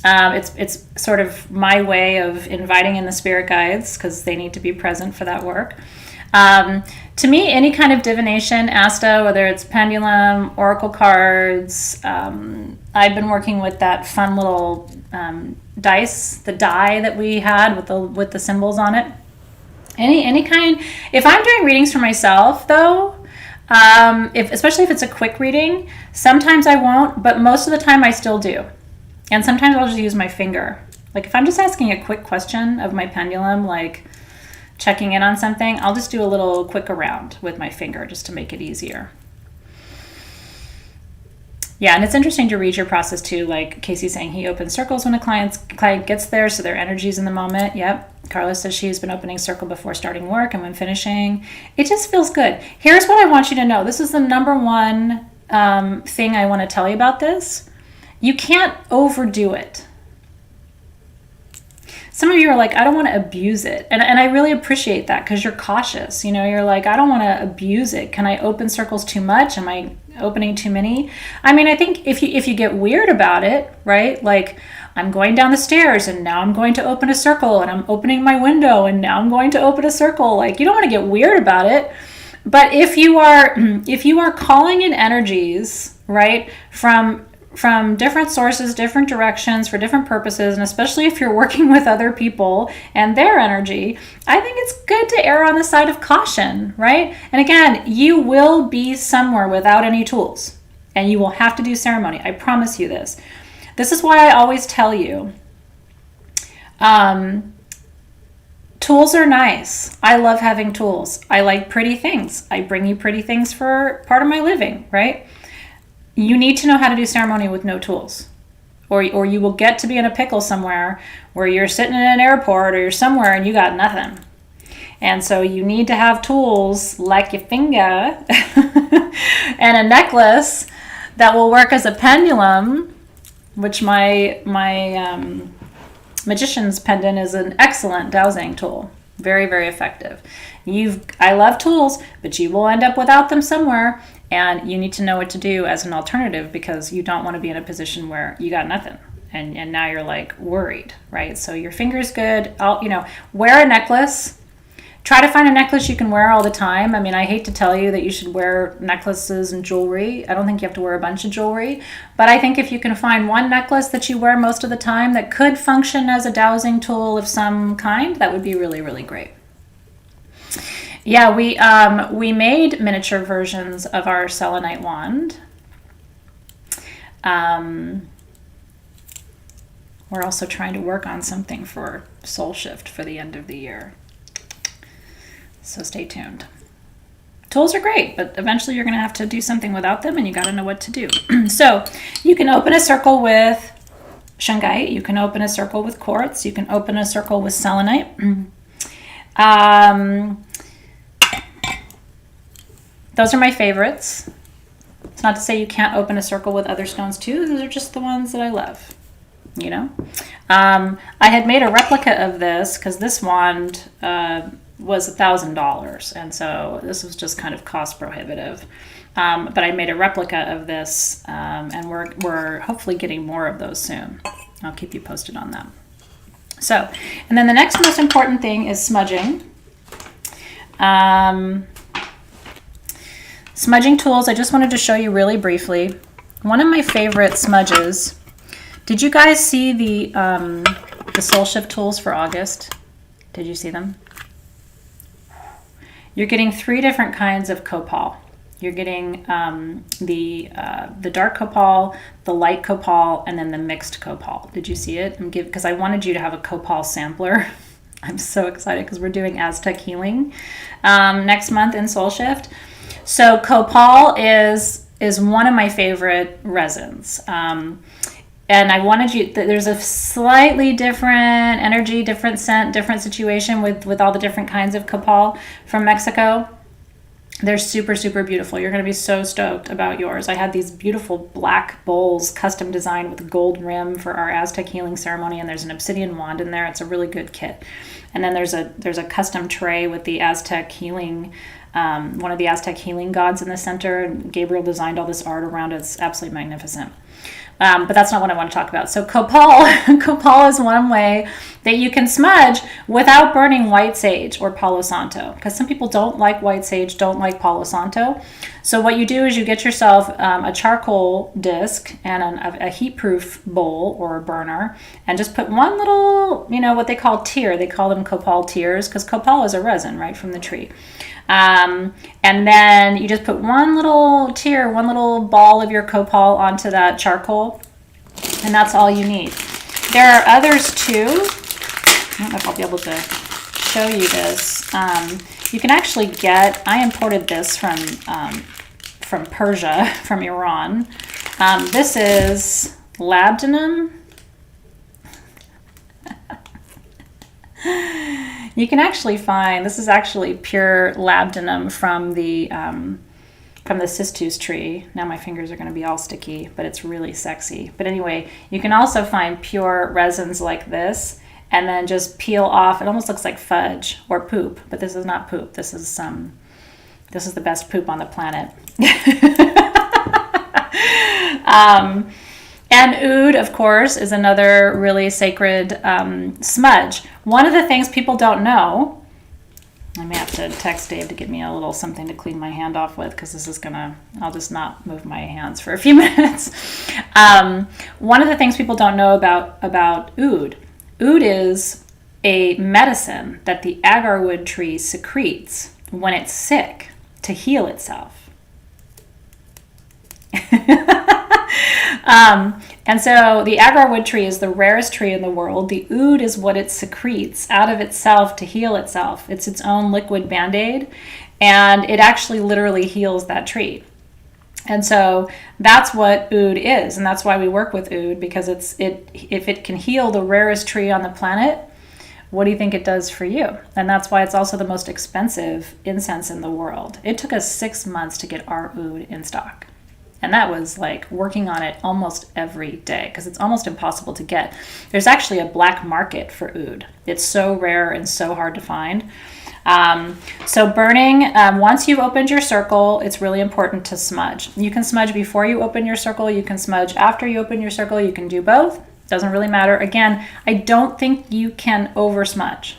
It's sort of my way of inviting in the spirit guides because they need to be present for that work. To me, any kind of divination, Asta, whether it's pendulum, oracle cards, I've been working with that fun little dice, the die that we had with the symbols on it. Any kind. If I'm doing readings for myself, though, especially if it's a quick reading, sometimes I won't, but most of the time I still do. And sometimes I'll just use my finger. Like if I'm just asking a quick question of my pendulum, like checking in on something, I'll just do a little quick around with my finger just to make it easier. Yeah, and it's interesting to read your process too. Like Casey's saying, he opens circles when a client gets there, so their energy's in the moment. Yep. Carla says she's been opening circle before starting work and when finishing. It just feels good. Here's what I want you to know. This is the number one thing I want to tell you about this. You can't overdo it. Some of you are like, I don't want to abuse it. And I really appreciate that because you're cautious. You're like, I don't want to abuse it. Can I open circles too much? Am I opening too many? I mean, I think if you get weird about it, right? Like I'm going down the stairs and now I'm going to open a circle and I'm opening my window and now I'm going to open a circle. Like you don't want to get weird about it. But if you are calling in energies, right, from different sources, different directions, for different purposes, and especially if you're working with other people and their energy, I think it's good to err on the side of caution, right? And again, you will be somewhere without any tools, and you will have to do ceremony. I promise you this. This is why I always tell you, tools are nice. I love having tools. I like pretty things. I bring you pretty things for part of my living, right? You need to know how to do ceremony with no tools, or you will get to be in a pickle somewhere where you're sitting in an airport or you're somewhere and you got nothing. And so you need to have tools like your finger and a necklace that will work as a pendulum, which my magician's pendant is an excellent dowsing tool. Very, very effective. I love tools, but you will end up without them somewhere. And you need to know what to do as an alternative because you don't want to be in a position where you got nothing and now you're like worried, right? So your finger's good. Wear a necklace. Try to find a necklace you can wear all the time. I mean, I hate to tell you that you should wear necklaces and jewelry. I don't think you have to wear a bunch of jewelry. But I think if you can find one necklace that you wear most of the time that could function as a dowsing tool of some kind, that would be really, really great. Yeah, we made miniature versions of our selenite wand. We're also trying to work on something for Soul Shift for the end of the year. So stay tuned. Tools are great, but eventually you're going to have to do something without them and you got to know what to do. So you can open a circle with shungite. You can open a circle with quartz. You can open a circle with selenite. Those are my favorites. It's not to say you can't open a circle with other stones too. Those are just the ones that I love, I had made a replica of this because this wand was $1,000. And so this was just kind of cost prohibitive. But I made a replica of this and we're hopefully getting more of those soon. I'll keep you posted on that. So, and then the next most important thing is smudging. Smudging tools, I just wanted to show you really briefly. One of my favorite smudges, did you guys see the the Soul Shift tools for August. Did you see them? You're getting 3 different kinds of copal. You're getting the dark copal, the light copal, and then the mixed copal. Did you see it? Because I wanted you to have a copal sampler. I'm so excited because we're doing Aztec healing next month in Soul Shift. So copal is one of my favorite resins. And I wanted you, there's a slightly different energy, different scent, different situation with all the different kinds of copal from Mexico. They're super, super beautiful. You're going to be so stoked about yours. I had these beautiful black bowls custom designed with a gold rim for our Aztec healing ceremony, and there's an obsidian wand in there. It's a really good kit. And then there's a custom tray with the Aztec healing, one of the Aztec healing gods in the center. Gabriel designed all this art around it. It's absolutely magnificent. But that's not what I want to talk about. So copal is one way that you can smudge without burning white sage or Palo Santo, because some people don't like white sage, don't like Palo Santo. So what you do is you get yourself a charcoal disc and a heat-proof bowl or a burner, and just put one little, what they call tear. They call them copal tears because copal is a resin, right, from the tree. And then you just put one little tear, one little ball of your copal onto that charcoal, and that's all you need. There are others too. I don't know if I'll be able to show you this. You can actually I imported this from Persia, from Iran. This is labdanum. You can actually find, this is actually pure labdanum from the cistus tree. Now my fingers are going to be all sticky, but it's really sexy. But anyway, you can also find pure resins like this, and then just peel off. It almost looks like fudge or poop, but this is not poop. This is the best poop on the planet. And oud, of course, is another really sacred smudge. One of the things people don't know, I may have to text Dave to give me a little something to clean my hand off with, because this is I'll just not move my hands for a few minutes. One of the things people don't know about oud is a medicine that the agarwood tree secretes when it's sick to heal itself. And so the agarwood tree is the rarest tree in the world. The oud is what it secretes out of itself to heal itself. It's its own liquid Band-Aid, and it actually literally heals that tree. And so that's what oud is, and that's why we work with oud, because if it can heal the rarest tree on the planet, what do you think it does for you? And that's why it's also the most expensive incense in the world. It took us 6 months to get our oud in stock. And that was like working on it almost every day, because it's almost impossible to get. There's actually a black market for oud. It's so rare and so hard to find. So burning, once you've opened your circle, it's really important to smudge. You can smudge before you open your circle. You can smudge after you open your circle. You can do both. Doesn't really matter. Again, I don't think you can over smudge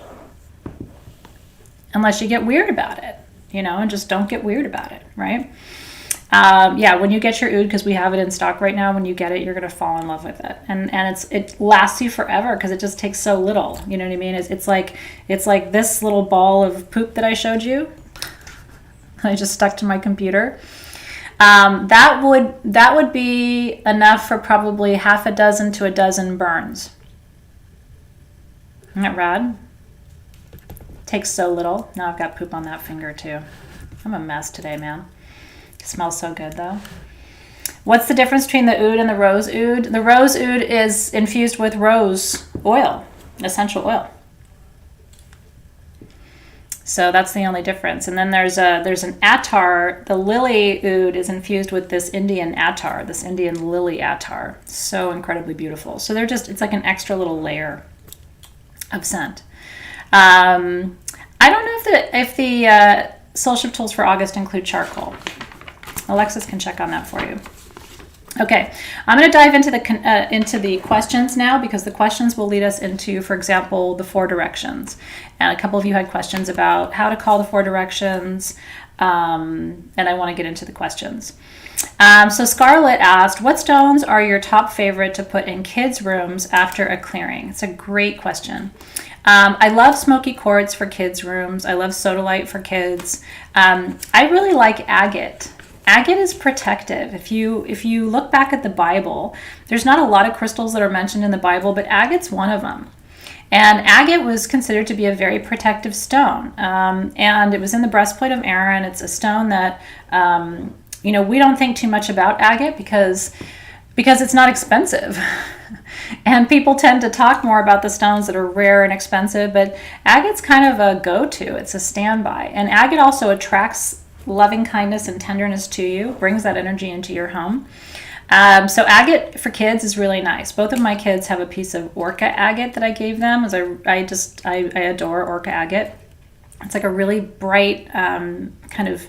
unless you get weird about it, and just don't get weird about it, right? When you get your oud, because we have it in stock right now, when you get it, you're going to fall in love with it. And it lasts you forever because it just takes so little. You know what I mean? It's like this little ball of poop that I showed you. I just stuck to my computer. That would be enough for probably half a dozen to a dozen burns. Isn't that rad? Takes so little. Now I've got poop on that finger too. I'm a mess today, man. It smells so good though. What's the difference between the oud and the rose oud? The rose oud is infused with rose oil, essential oil. So that's the only difference. And then there's an attar. The lily oud is infused with this Indian attar, this Indian lily attar. So incredibly beautiful. So it's like an extra little layer of scent. I don't know if the Soul Shift tools for August include charcoal. Alexis can check on that for you. Okay, I'm going to dive into the questions now, because the questions will lead us into, for example, the 4 directions. And a couple of you had questions about how to call the 4 directions, and I want to get into the questions. So Scarlett asked, what stones are your top favorite to put in kids' rooms after a clearing? It's a great question. I love smoky quartz for kids' rooms. I love sodalite for kids. I really like agate. Agate is protective. If you look back at the Bible, there's not a lot of crystals that are mentioned in the Bible, but agate's one of them. And agate was considered to be a very protective stone. And it was in the breastplate of Aaron. It's a stone that, we don't think too much about agate because it's not expensive. And people tend to talk more about the stones that are rare and expensive, but agate's kind of a go-to. It's a standby. And agate also attracts loving kindness and tenderness to you, brings that energy into your home. So agate for kids is really nice. Both of my kids have a piece of Orca agate that I gave them. As I adore Orca agate. It's like a really bright kind of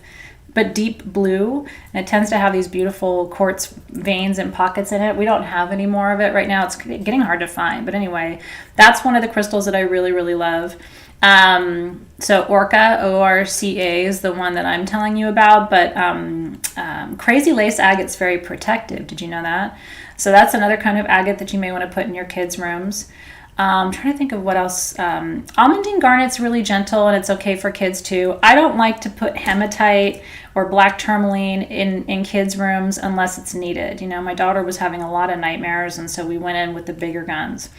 but deep blue, and it tends to have these beautiful quartz veins and pockets in it. We don't have any more of it right now. It's getting hard to find, but anyway, that's one of the crystals that I really, really love. So Orca, O-R-C-A, is the one that I'm telling you about, but Crazy Lace agate's very protective. Did you know that? So that's another kind of agate that you may want to put in your kids' rooms. I'm trying to think of what else. Almandine garnet's really gentle, and it's okay for kids too. I don't like to put hematite or black tourmaline in kids' rooms unless it's needed. My daughter was having a lot of nightmares, and so we went in with the bigger guns.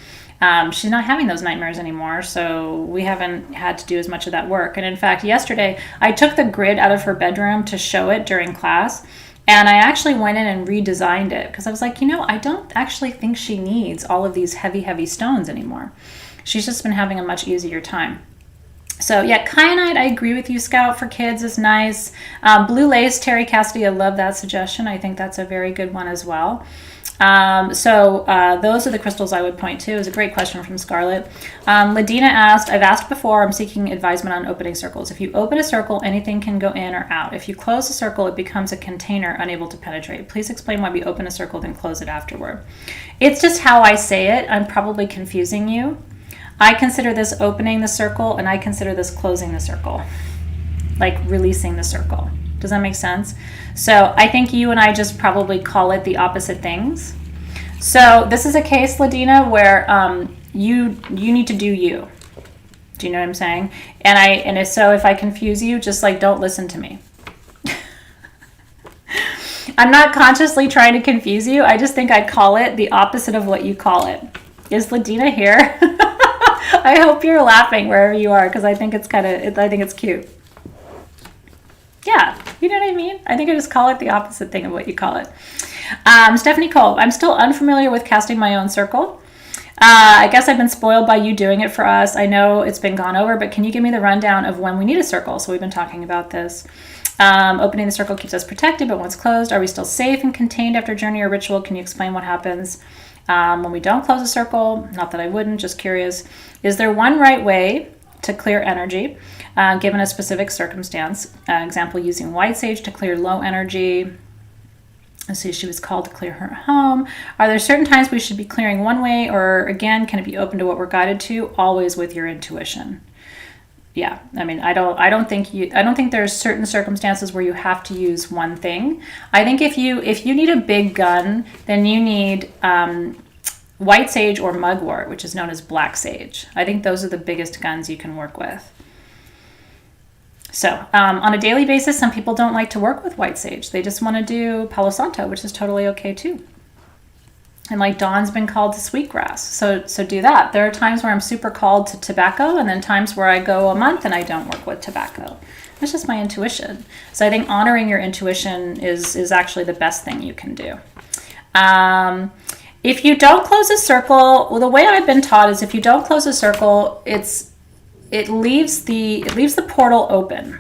She's not having those nightmares anymore, so we haven't had to do as much of that work. And in fact, yesterday, I took the grid out of her bedroom to show it during class, and I actually went in and redesigned it because I was like, I don't actually think she needs all of these heavy, heavy stones anymore. She's just been having a much easier time. So yeah, kyanite, I agree with you, Scout, for kids is nice. Blue lace, Terry Cassidy, I love that suggestion. I think that's a very good one as well. So those are the crystals I would point to. It was a great question from Scarlett. Ladina asked, I've asked before, I'm seeking advisement on opening circles. If you open a circle, anything can go in or out. If you close a circle, it becomes a container unable to penetrate. Please explain why we open a circle then close it afterward. It's just how I say it. I'm probably confusing you. I consider this opening the circle, and I consider this closing the circle, like releasing the circle. Does that make sense? So I think you and I just probably call it the opposite things. So this is a case, Ladina, where you need to do you. Do you know what I'm saying? So if I confuse you, just don't listen to me. I'm not consciously trying to confuse you. I just think I call it the opposite of what you call it. Is Ladina here? I hope you're laughing wherever you are because I think it's cute. Yeah, you know what I mean? I think I just call it the opposite thing of what you call it. Stephanie Cole, I'm still unfamiliar with casting my own circle. I guess I've been spoiled by you doing it for us. I know it's been gone over, but can you give me the rundown of when we need a circle? So we've been talking about this. Opening the circle keeps us protected, but once closed, are we still safe and contained after journey or ritual? Can you explain what happens when we don't close a circle? Not that I wouldn't, just curious. Is there one right way to clear energy, given a specific circumstance? Example, using white sage to clear low energy. Let's see, she was called to clear her home. Are there certain times we should be clearing one way, or again, can it be open to what we're guided to? Always with your intuition. Yeah, I mean, I don't think there's certain circumstances where you have to use one thing. I think if you need a big gun, then you need white sage or mugwort, which is known as black sage. I think those are the biggest guns you can work with. So on a daily basis, some people don't like to work with white sage. They just want to do Palo Santo, which is totally okay too. And like Dawn's been called to sweetgrass. So do that. There are times where I'm super called to tobacco, and then times where I go a month and I don't work with tobacco. That's just my intuition. So I think honoring your intuition is actually the best thing you can do. If you don't close a circle, well, the way I've been taught is if you don't close a circle, it leaves the portal open.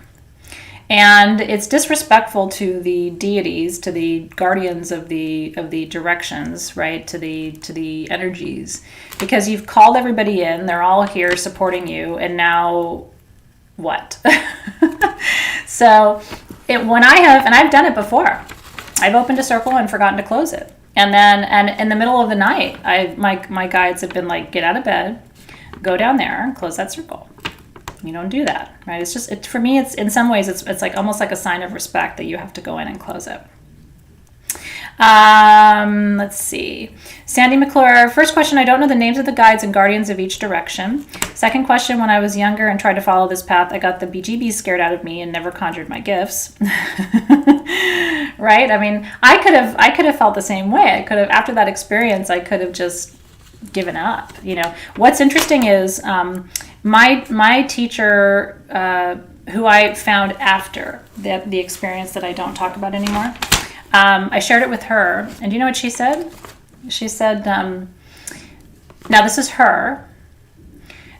And it's disrespectful to the deities, to the guardians of the directions, right? To the energies, because you've called everybody in, they're all here supporting you, and now what? So I've done it before. I've opened a circle and forgotten to close it. And in the middle of the night, my guides have been like, get out of bed, go down there and close that circle. You don't do that, right? It's just, for me, it's in some ways, it's like almost like a sign of respect that you have to go in and close it. Let's see. Sandy McClure, first question, I don't know the names of the guides and guardians of each direction. Second question, when I was younger and tried to follow this path, I got the BGBs scared out of me and never conjured my gifts. Right? I mean, I could have felt the same way. I could have, after that experience, I could have just given up. You know, what's interesting is my teacher, who I found after the experience that I don't talk about anymore, I shared it with her, and do you know what she said? She said, now this is her.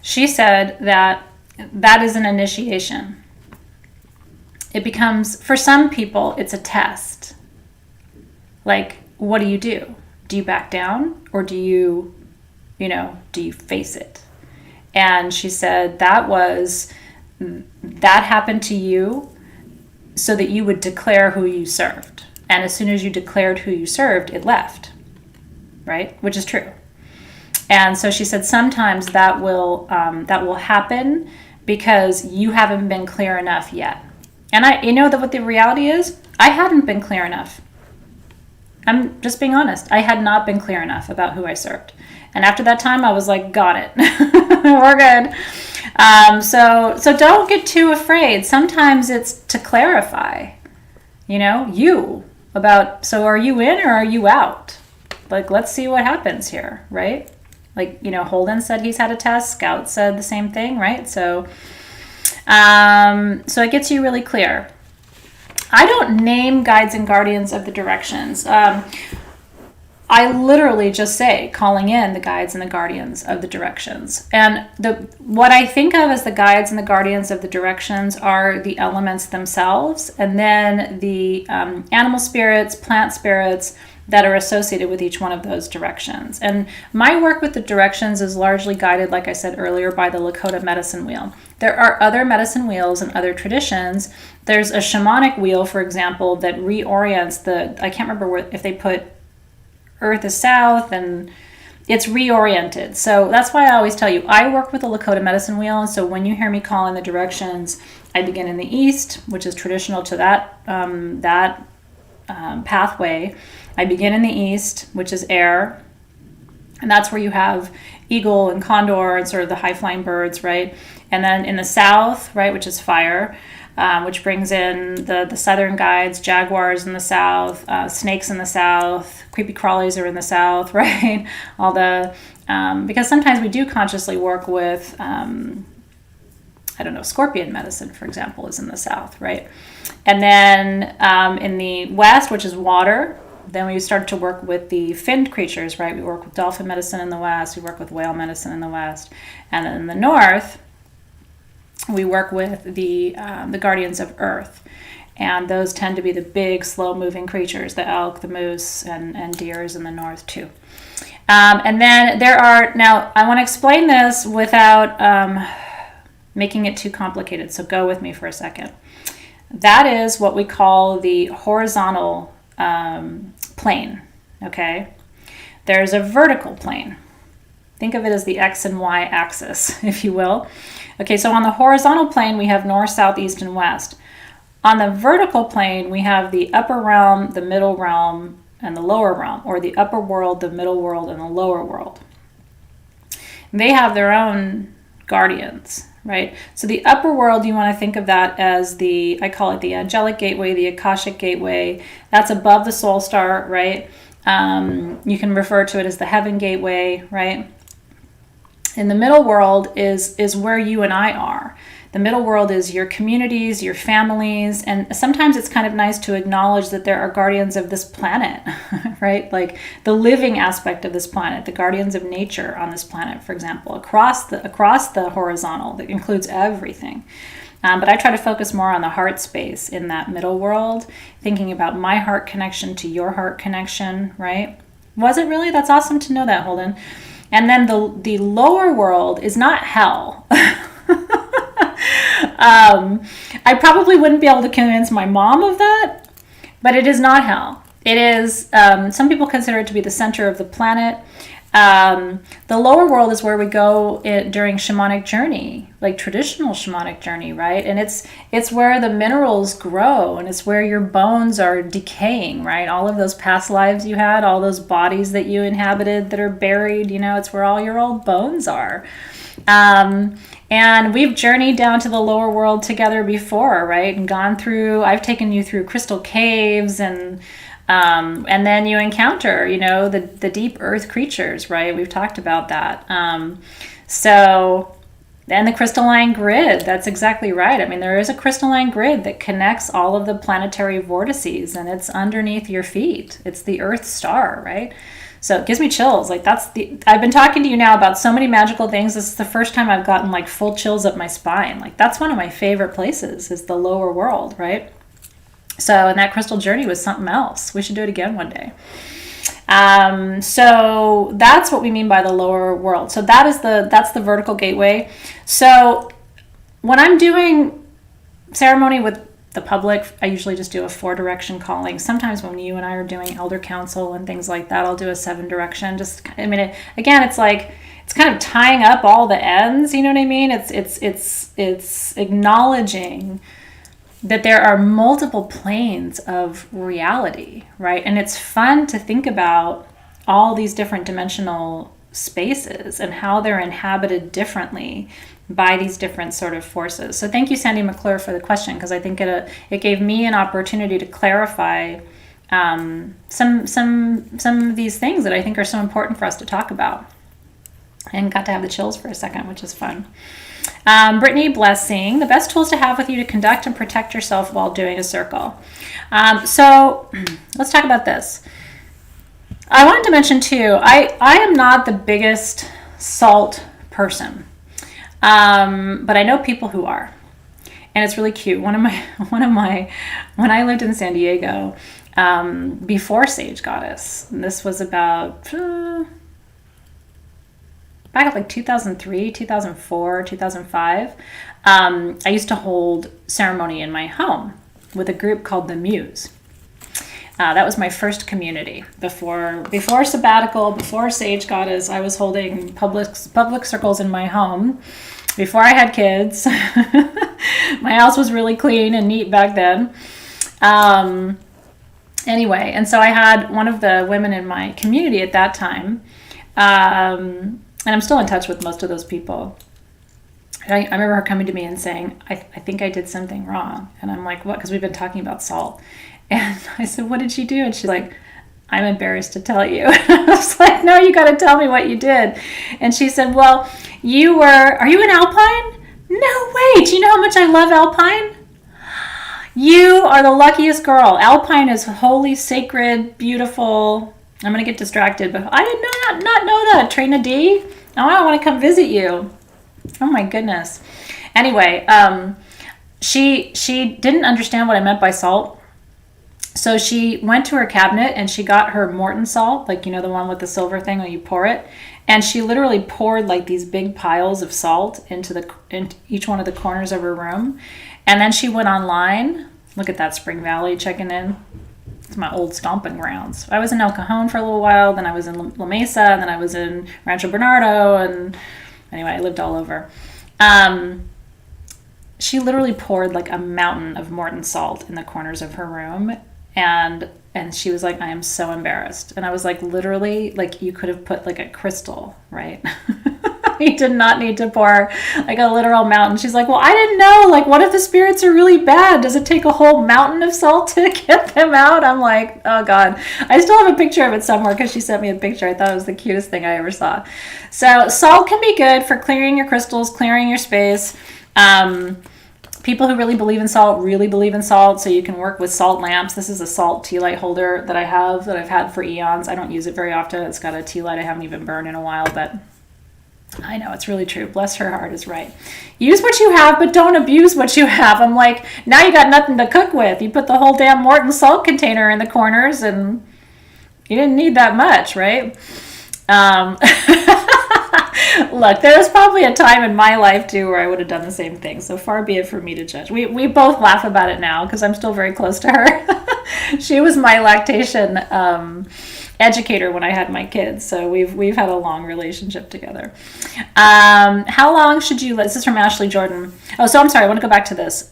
She said that is an initiation. It becomes, for some people, it's a test. Like, what do? Do you back down, or do you face it? And she said that happened to you so that you would declare who you served. And as soon as you declared who you served, it left, right? Which is true. And so she said sometimes that will happen because you haven't been clear enough yet. And that what the reality is, I hadn't been clear enough. I'm just being honest. I had not been clear enough about who I served. And after that time, I was like, got it. We're good. So don't get too afraid. Sometimes it's to clarify, so are you in or are you out? Like, let's see what happens here, right? Like, Holden said he's had a test. Scout said the same thing, right? So it gets you really clear. I don't name guides and guardians of the directions. I literally just say calling in the guides and the guardians of the directions. And what I think of as the guides and the guardians of the directions are the elements themselves, and then the animal spirits, plant spirits that are associated with each one of those directions. And my work with the directions is largely guided, like I said earlier, by the Lakota medicine wheel. There are other medicine wheels and other traditions. There's a shamanic wheel, for example, that reorients I can't remember if they put Earth is south, and it's reoriented. So that's why I always tell you, I work with the Lakota medicine wheel. And so when you hear me call in the directions, I begin in the east, which is traditional to that pathway. I begin in the east, which is air. And that's where you have eagle and condor and sort of the high-flying birds, right? And then in the south, right, which is fire, which brings in the southern guides, jaguars in the south, snakes in the south, creepy crawlies are in the south, right? All because sometimes we do consciously work with, scorpion medicine, for example, is in the south, right? And then in the west, which is water, then we start to work with the finned creatures, right? We work with dolphin medicine in the west, we work with whale medicine in the west. And then in the north, we work with the guardians of earth. And those tend to be the big, slow-moving creatures, the elk, the moose, and deers in the north, too. And then now I want to explain this without making it too complicated, so go with me for a second. That is what we call the horizontal plane, okay? There's a vertical plane. Think of it as the X and Y axis, if you will. Okay, so on the horizontal plane, we have north, south, east, and west. On the vertical plane, we have the upper realm, the middle realm, and the lower realm, or the upper world, the middle world, and the lower world. They have their own guardians, right? So the upper world, you want to think of that as I call it the angelic gateway, the Akashic gateway. That's above the soul star, right? You can refer to it as the heaven gateway, right? And the middle world is where you and I are. The middle world is your communities, your families, and sometimes it's kind of nice to acknowledge that there are guardians of this planet, right? Like the living aspect of this planet, the guardians of nature on this planet, for example, across the horizontal, that includes everything. But I try to focus more on the heart space in that middle world, thinking about my heart connection to your heart connection, right? Was it really? That's awesome to know that, Holden. And then the lower world is not hell. I probably wouldn't be able to convince my mom of that, but it is not hell. It is, some people consider it to be the center of the planet. The lower world is where we go during shamanic journey, like traditional shamanic journey, right? And it's where the minerals grow, and it's where your bones are decaying, right? All of those past lives you had, all those bodies that you inhabited that are buried, it's where all your old bones are. And we've journeyed down to the lower world together before, right? And gone through, I've taken you through crystal caves and then you encounter, the deep earth creatures, right? We've talked about that. And the crystalline grid, that's exactly right. I mean, there is a crystalline grid that connects all of the planetary vortices, and it's underneath your feet. It's the Earth star, right? So it gives me chills. Like I've been talking to you now about so many magical things. This is the first time I've gotten like full chills up my spine. Like that's one of my favorite places is the lower world, right? So, and that crystal journey was something else. We should do it again one day. So that's what we mean by the lower world. So that's the vertical gateway. So when I'm doing ceremony with the public, I usually just do a 4-direction calling. Sometimes when you and I are doing elder council and things like that, I'll do a 7-direction. Again, it's like, it's kind of tying up all the ends. You know what I mean? It's acknowledging that there are multiple planes of reality, right? And it's fun to think about all these different dimensional spaces and how they're inhabited differently by these different sort of forces. So thank you, Sandy McClure, for the question, because I think it gave me an opportunity to clarify some of these things that I think are so important for us to talk about. And got to have the chills for a second, which is fun. Brittany Blessing, the best tools to have with you to conduct and protect yourself while doing a circle. So let's talk about this. I wanted to mention too, I am not the biggest salt person, but I know people who are, and it's really cute. When I lived in San Diego, before Sage Goddess, and this was about back like 2003, 2004, 2005, I used to hold ceremony in my home with a group called the Muse. That was my first community. Before sabbatical, before Sage Goddess, I was holding public circles in my home. Before I had kids, my house was really clean and neat back then. Anyway, and so I had one of the women in my community at that time, and I'm still in touch with most of those people. I remember her coming to me and saying, I think I did something wrong. And I'm like, what? Because we've been talking about salt. And I said, what did she do? And she's like, I'm embarrassed to tell you. I was like, no, you got to tell me what you did. And she said, well, are you an Alpine? No way. Do you know how much I love Alpine? You are the luckiest girl. Alpine is holy, sacred, beautiful. I'm going to get distracted, but I did not know that. Trina D. Oh, I want to come visit you. Oh my goodness. Anyway, she didn't understand what I meant by salt. So she went to her cabinet and she got her Morton salt, like, the one with the silver thing when you pour it. And she literally poured like these big piles of salt into each one of the corners of her room. And then she went online. Look at that, Spring Valley checking in. It's my old stomping grounds. I was in El Cajon for a little while, then I was in La Mesa, and then I was in Rancho Bernardo, and anyway, I lived all over. She literally poured like a mountain of Morton salt in the corners of her room, and she was like, I am so embarrassed. And I was like, literally, like you could have put like a crystal, right? You did not need to pour like a literal mountain. She's like, well, I didn't know. Like, what if the spirits are really bad? Does it take a whole mountain of salt to get them out? I'm like, oh God. I still have a picture of it somewhere because she sent me a picture. I thought it was the cutest thing I ever saw. So salt can be good for clearing your crystals, clearing your space. People who really believe in salt, so you can work with salt lamps. This is a salt tea light holder that I've had for eons. I don't use it very often. It's got a tea light I haven't even burned in a while, but I know it's really true. Bless her heart is right. Use what you have, but don't abuse what you have. I'm like, now you got nothing to cook with. You put the whole damn Morton salt container in the corners and you didn't need that much, right? Look, there was probably a time in my life too where I would have done the same thing. So far be it for me to judge. We both laugh about it now because I'm still very close to her. She was my lactation educator when I had my kids, so we've had a long relationship together. How long should you? This is from Ashley Jordan. Oh, so I'm sorry. I want to go back to this.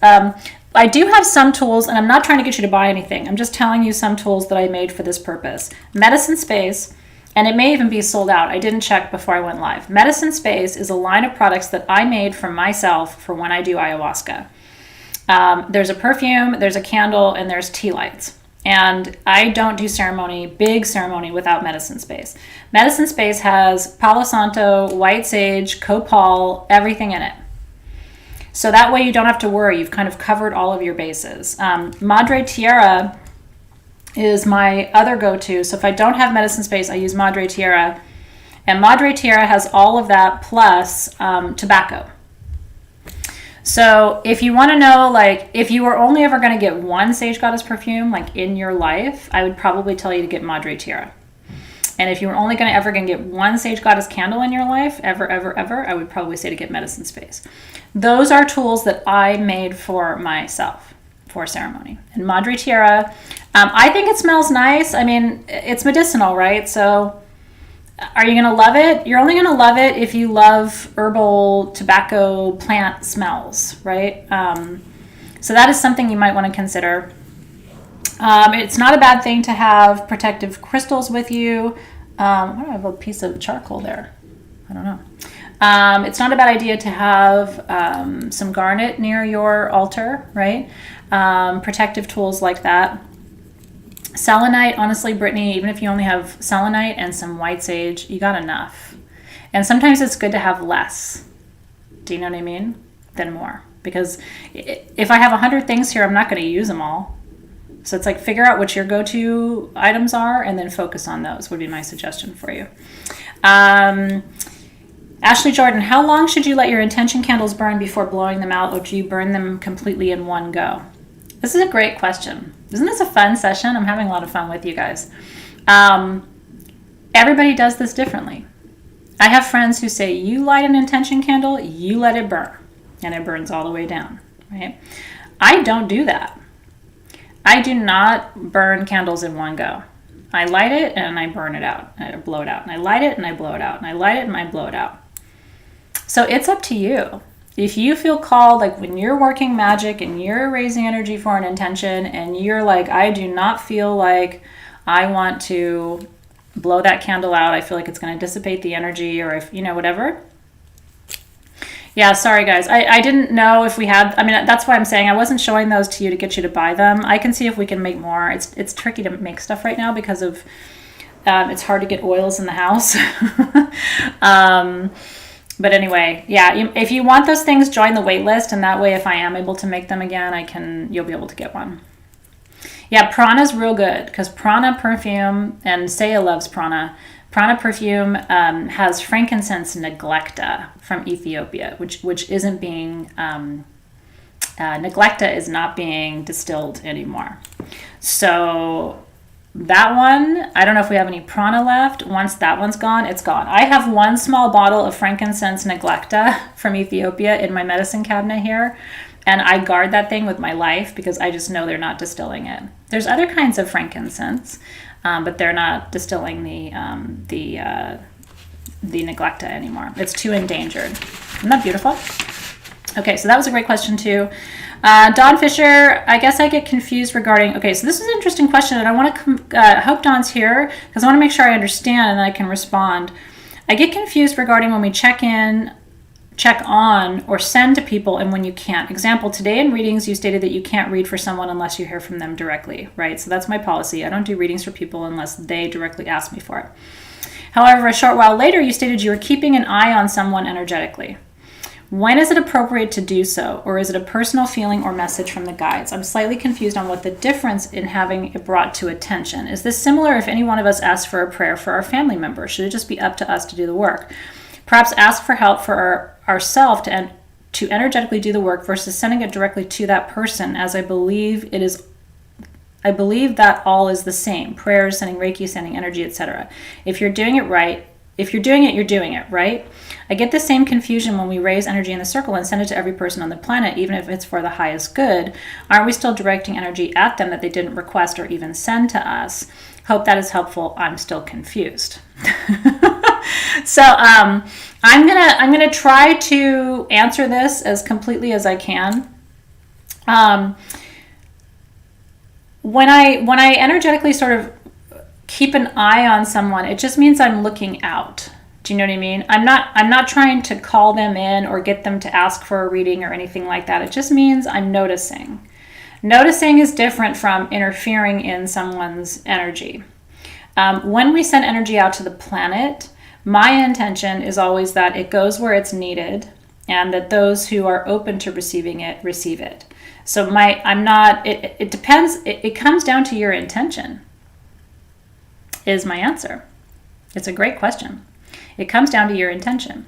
I do have some tools, and I'm not trying to get you to buy anything. I'm just telling you some tools that I made for this purpose. Medicine Space, and it may even be sold out. I didn't check before I went live. Medicine Space is a line of products that I made for myself for when I do ayahuasca. There's a perfume, there's a candle, and there's tea lights. And I don't do big ceremony without Medicine Space. Medicine Space has Palo Santo, white sage, copal, everything in it. So that way you don't have to worry. You've kind of covered all of your bases. Madre Tierra is my other go-to. So if I don't have Medicine Space, I use Madre Tierra. And Madre Tierra has all of that plus tobacco. So if you want to know, like, if you were only ever going to get one Sage Goddess perfume, like, in your life, I would probably tell you to get Madre Tierra. And if you were only going to get one Sage Goddess candle in your life, ever, I would probably say to get Medicine Space. Those are tools that I made for myself for ceremony. And Madre Tierra, I think it smells nice. I mean, it's medicinal, right? So are you going to love it? You're only going to love it if you love herbal tobacco plant smells, right? So that is something you might want to consider. It's not a bad thing to have protective crystals with you. Why do I have a piece of charcoal there? I don't know. It's not a bad idea to have some garnet near your altar, right? Protective tools like that. Selenite, honestly, Brittany, even if you only have selenite and some white sage, you got enough. And sometimes it's good to have less. Do you know what I mean? Than more. Because if I have 100 things here, I'm not going to use them all. So it's like figure out what your go-to items are and then focus on those would be my suggestion for you. Ashley Jordan, how long should you let your intention candles burn before blowing them out, or do you burn them completely in one go? This is a great question. Isn't this a fun session? I'm having a lot of fun with you guys. Everybody does this differently. I have friends who say, you light an intention candle, you let it burn, and it burns all the way down, right? I don't do that. I do not burn candles in one go. I light it and I burn it out. I blow it out. And I light it and I blow it out. And I light it and I blow it out. So it's up to you. If you feel called, like when you're working magic and you're raising energy for an intention and you're like, I do not feel like I want to blow that candle out. I feel like it's going to dissipate the energy, or if, whatever. Yeah, sorry guys. I didn't know if we had, that's why I'm saying I wasn't showing those to you to get you to buy them. I can see if we can make more. It's tricky to make stuff right now because of, it's hard to get oils in the house. But anyway, yeah, if you want those things, join the wait list, and that way if I am able to make them again, you'll be able to get one. Yeah, Prana's real good because Prana perfume, and Saya loves Prana. Prana perfume has frankincense neglecta from Ethiopia, which isn't being, neglecta is not being distilled anymore. So that one, I don't know if we have any Prana left. Once that one's gone, it's gone. I have one small bottle of frankincense neglecta from Ethiopia in my medicine cabinet here, and I guard that thing with my life because I just know they're not distilling it. There's other kinds of frankincense, but they're not distilling the neglecta anymore. It's too endangered. Isn't that beautiful? Okay, so that was a great question too. Dawn Fisher, I guess I get confused regarding, okay, so this is an interesting question, and I want to, hope Dawn's here, because I want to make sure I understand and then I can respond. I get confused regarding when we check on, or send to people and when you can't. Example, today in readings, you stated that you can't read for someone unless you hear from them directly, right? So that's my policy. I don't do readings for people unless they directly ask me for it. However, a short while later, you stated you were keeping an eye on someone energetically. When is it appropriate to do so, or is it a personal feeling or message from the guides? I'm slightly confused on what the difference in having it brought to attention. Is this similar if any one of us asks for a prayer for our family member? Should it just be up to us to do the work? Perhaps ask for help for ourselves to energetically do the work versus sending it directly to that person, as I believe that all is the same. Prayers, sending Reiki, sending energy, etc. If you're doing it right, if you're doing it, you're doing it, right? I get the same confusion when we raise energy in the circle and send it to every person on the planet, even if it's for the highest good. Aren't we still directing energy at them that they didn't request or even send to us? Hope that is helpful. I'm still confused. So I'm gonna try to answer this as completely as I can. When I energetically sort of keep an eye on someone, it just means I'm looking out. Do you know what I mean? I'm not trying to call them in or get them to ask for a reading or anything like that. It just means I'm noticing. Noticing is different from interfering in someone's energy. When we send energy out to the planet, my intention is always that it goes where it's needed and that those who are open to receiving it receive it. So it depends, it comes down to your intention, is my answer. It's a great question. It comes down to your intention.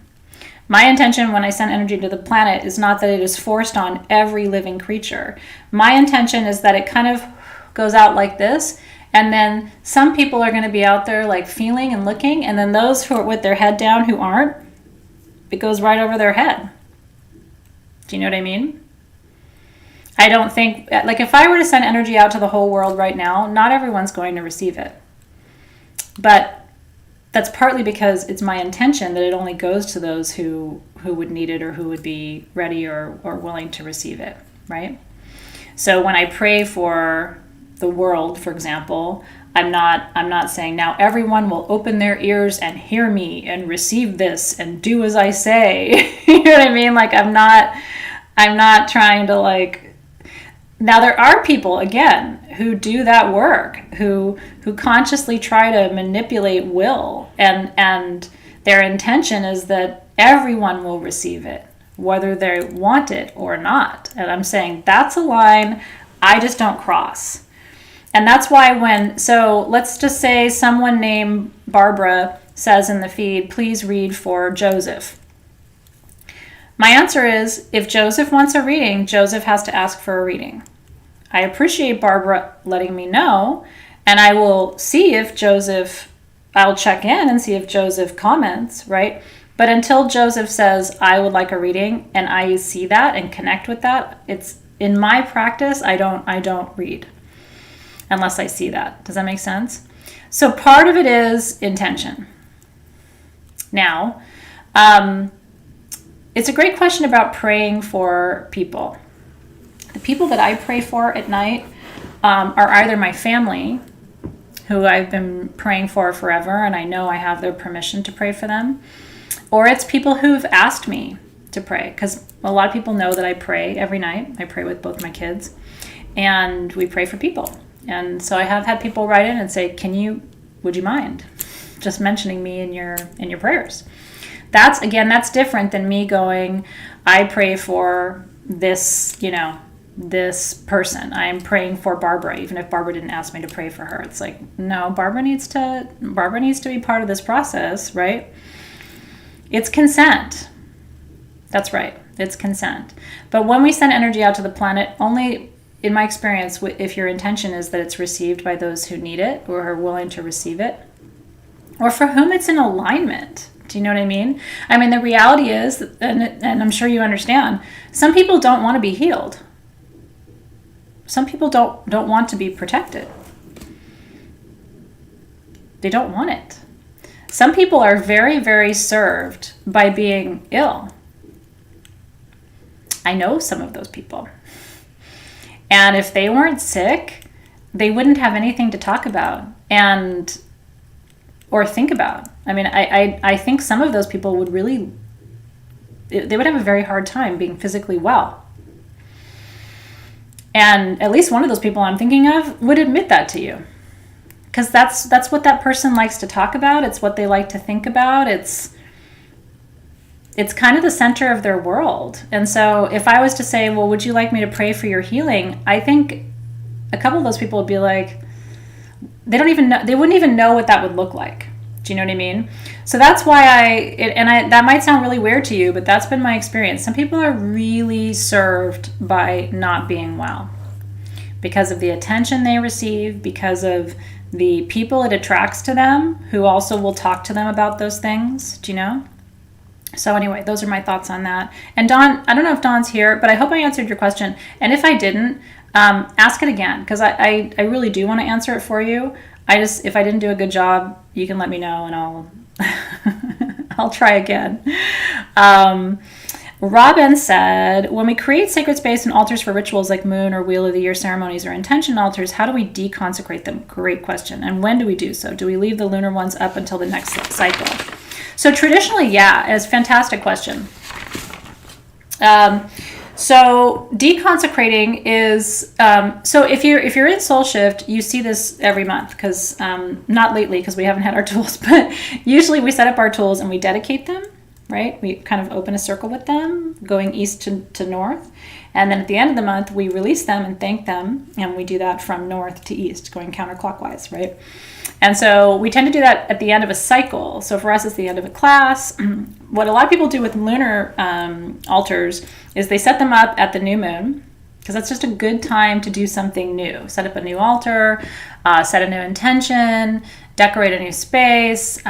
My intention when I send energy to the planet is not that it is forced on every living creature. My intention is that it kind of goes out like this, and then some people are going to be out there like feeling and looking, and then those who are with their head down who aren't, it goes right over their head. Do you know what I mean? I don't think, like if I were to send energy out to the whole world right now, not everyone's going to receive it. But that's partly because it's my intention that it only goes to those who would need it or who would be ready or willing to receive it, right? So when I pray for the world, for example, I'm not saying now everyone will open their ears and hear me and receive this and do as I say. You know what I mean? Like I'm not trying to like. Now there are people again who do that work, who consciously try to manipulate will, and their intention is that everyone will receive it, whether they want it or not. And I'm saying that's a line I just don't cross. And that's why so let's just say someone named Barbara says in the feed, please read for Joseph. My answer is, if Joseph wants a reading, Joseph has to ask for a reading. I appreciate Barbara letting me know, and I will see if I'll check in and see if Joseph comments, right? But until Joseph says, I would like a reading, and I see that and connect with that, it's in my practice, I don't read unless I see that. Does that make sense? So part of it is intention. Now, it's a great question about praying for people. The people that I pray for at night are either my family, who I've been praying for forever, and I know I have their permission to pray for them, or it's people who've asked me to pray, because a lot of people know that I pray every night. I pray with both my kids, and we pray for people. And so I have had people write in and say, would you mind just mentioning me in your prayers? That's different than me going, I pray for this, this person. I'm praying for Barbara, even if Barbara didn't ask me to pray for her. It's like, no, Barbara needs to be part of this process, right? It's consent. That's right. It's consent. But when we send energy out to the planet, only in my experience, if your intention is that it's received by those who need it or are willing to receive it, or for whom it's in alignment. Do you know what I mean? I mean, the reality is, and I'm sure you understand, some people don't want to be healed. Some people don't want to be protected. They don't want it. Some people are very, very served by being ill. I know some of those people. And if they weren't sick, they wouldn't have anything to talk about or think about. I mean, I think some of those people would they would have a very hard time being physically well. And at least one of those people I'm thinking of would admit that to you. Because that's what that person likes to talk about. It's what they like to think about. It's kind of the center of their world. And so if I was to say, well, would you like me to pray for your healing? I think a couple of those people would be like, they wouldn't even know what that would look like. Do you know what I mean? So that's why that might sound really weird to you, but that's been my experience. Some people are really served by not being well because of the attention they receive, because of the people it attracts to them who also will talk to them about those things. Do you know? So anyway, those are my thoughts on that. And Dawn, I don't know if Dawn's here, but I hope I answered your question. And if I didn't, ask it again, because I really do want to answer it for you. If I didn't do a good job, you can let me know and I'll I'll try again. Robin said, when we create sacred space and altars for rituals like moon or wheel of the year ceremonies or intention altars, how do we deconsecrate them? Great question. And when do we do so? Do we leave the lunar ones up until the next cycle? So traditionally, yeah, it's a fantastic question. So deconsecrating is, so if you're in Soul Shift, you see this every month, because not lately because we haven't had our tools, but usually we set up our tools and we dedicate them, right? We kind of open a circle with them going east to north. And then at the end of the month, we release them and thank them. And we do that from north to east, going counterclockwise, right? And so we tend to do that at the end of a cycle. So for us, it's the end of a class. What a lot of people do with lunar altars is they set them up at the new moon, because that's just a good time to do something new. Set up a new altar, set a new intention, decorate a new space,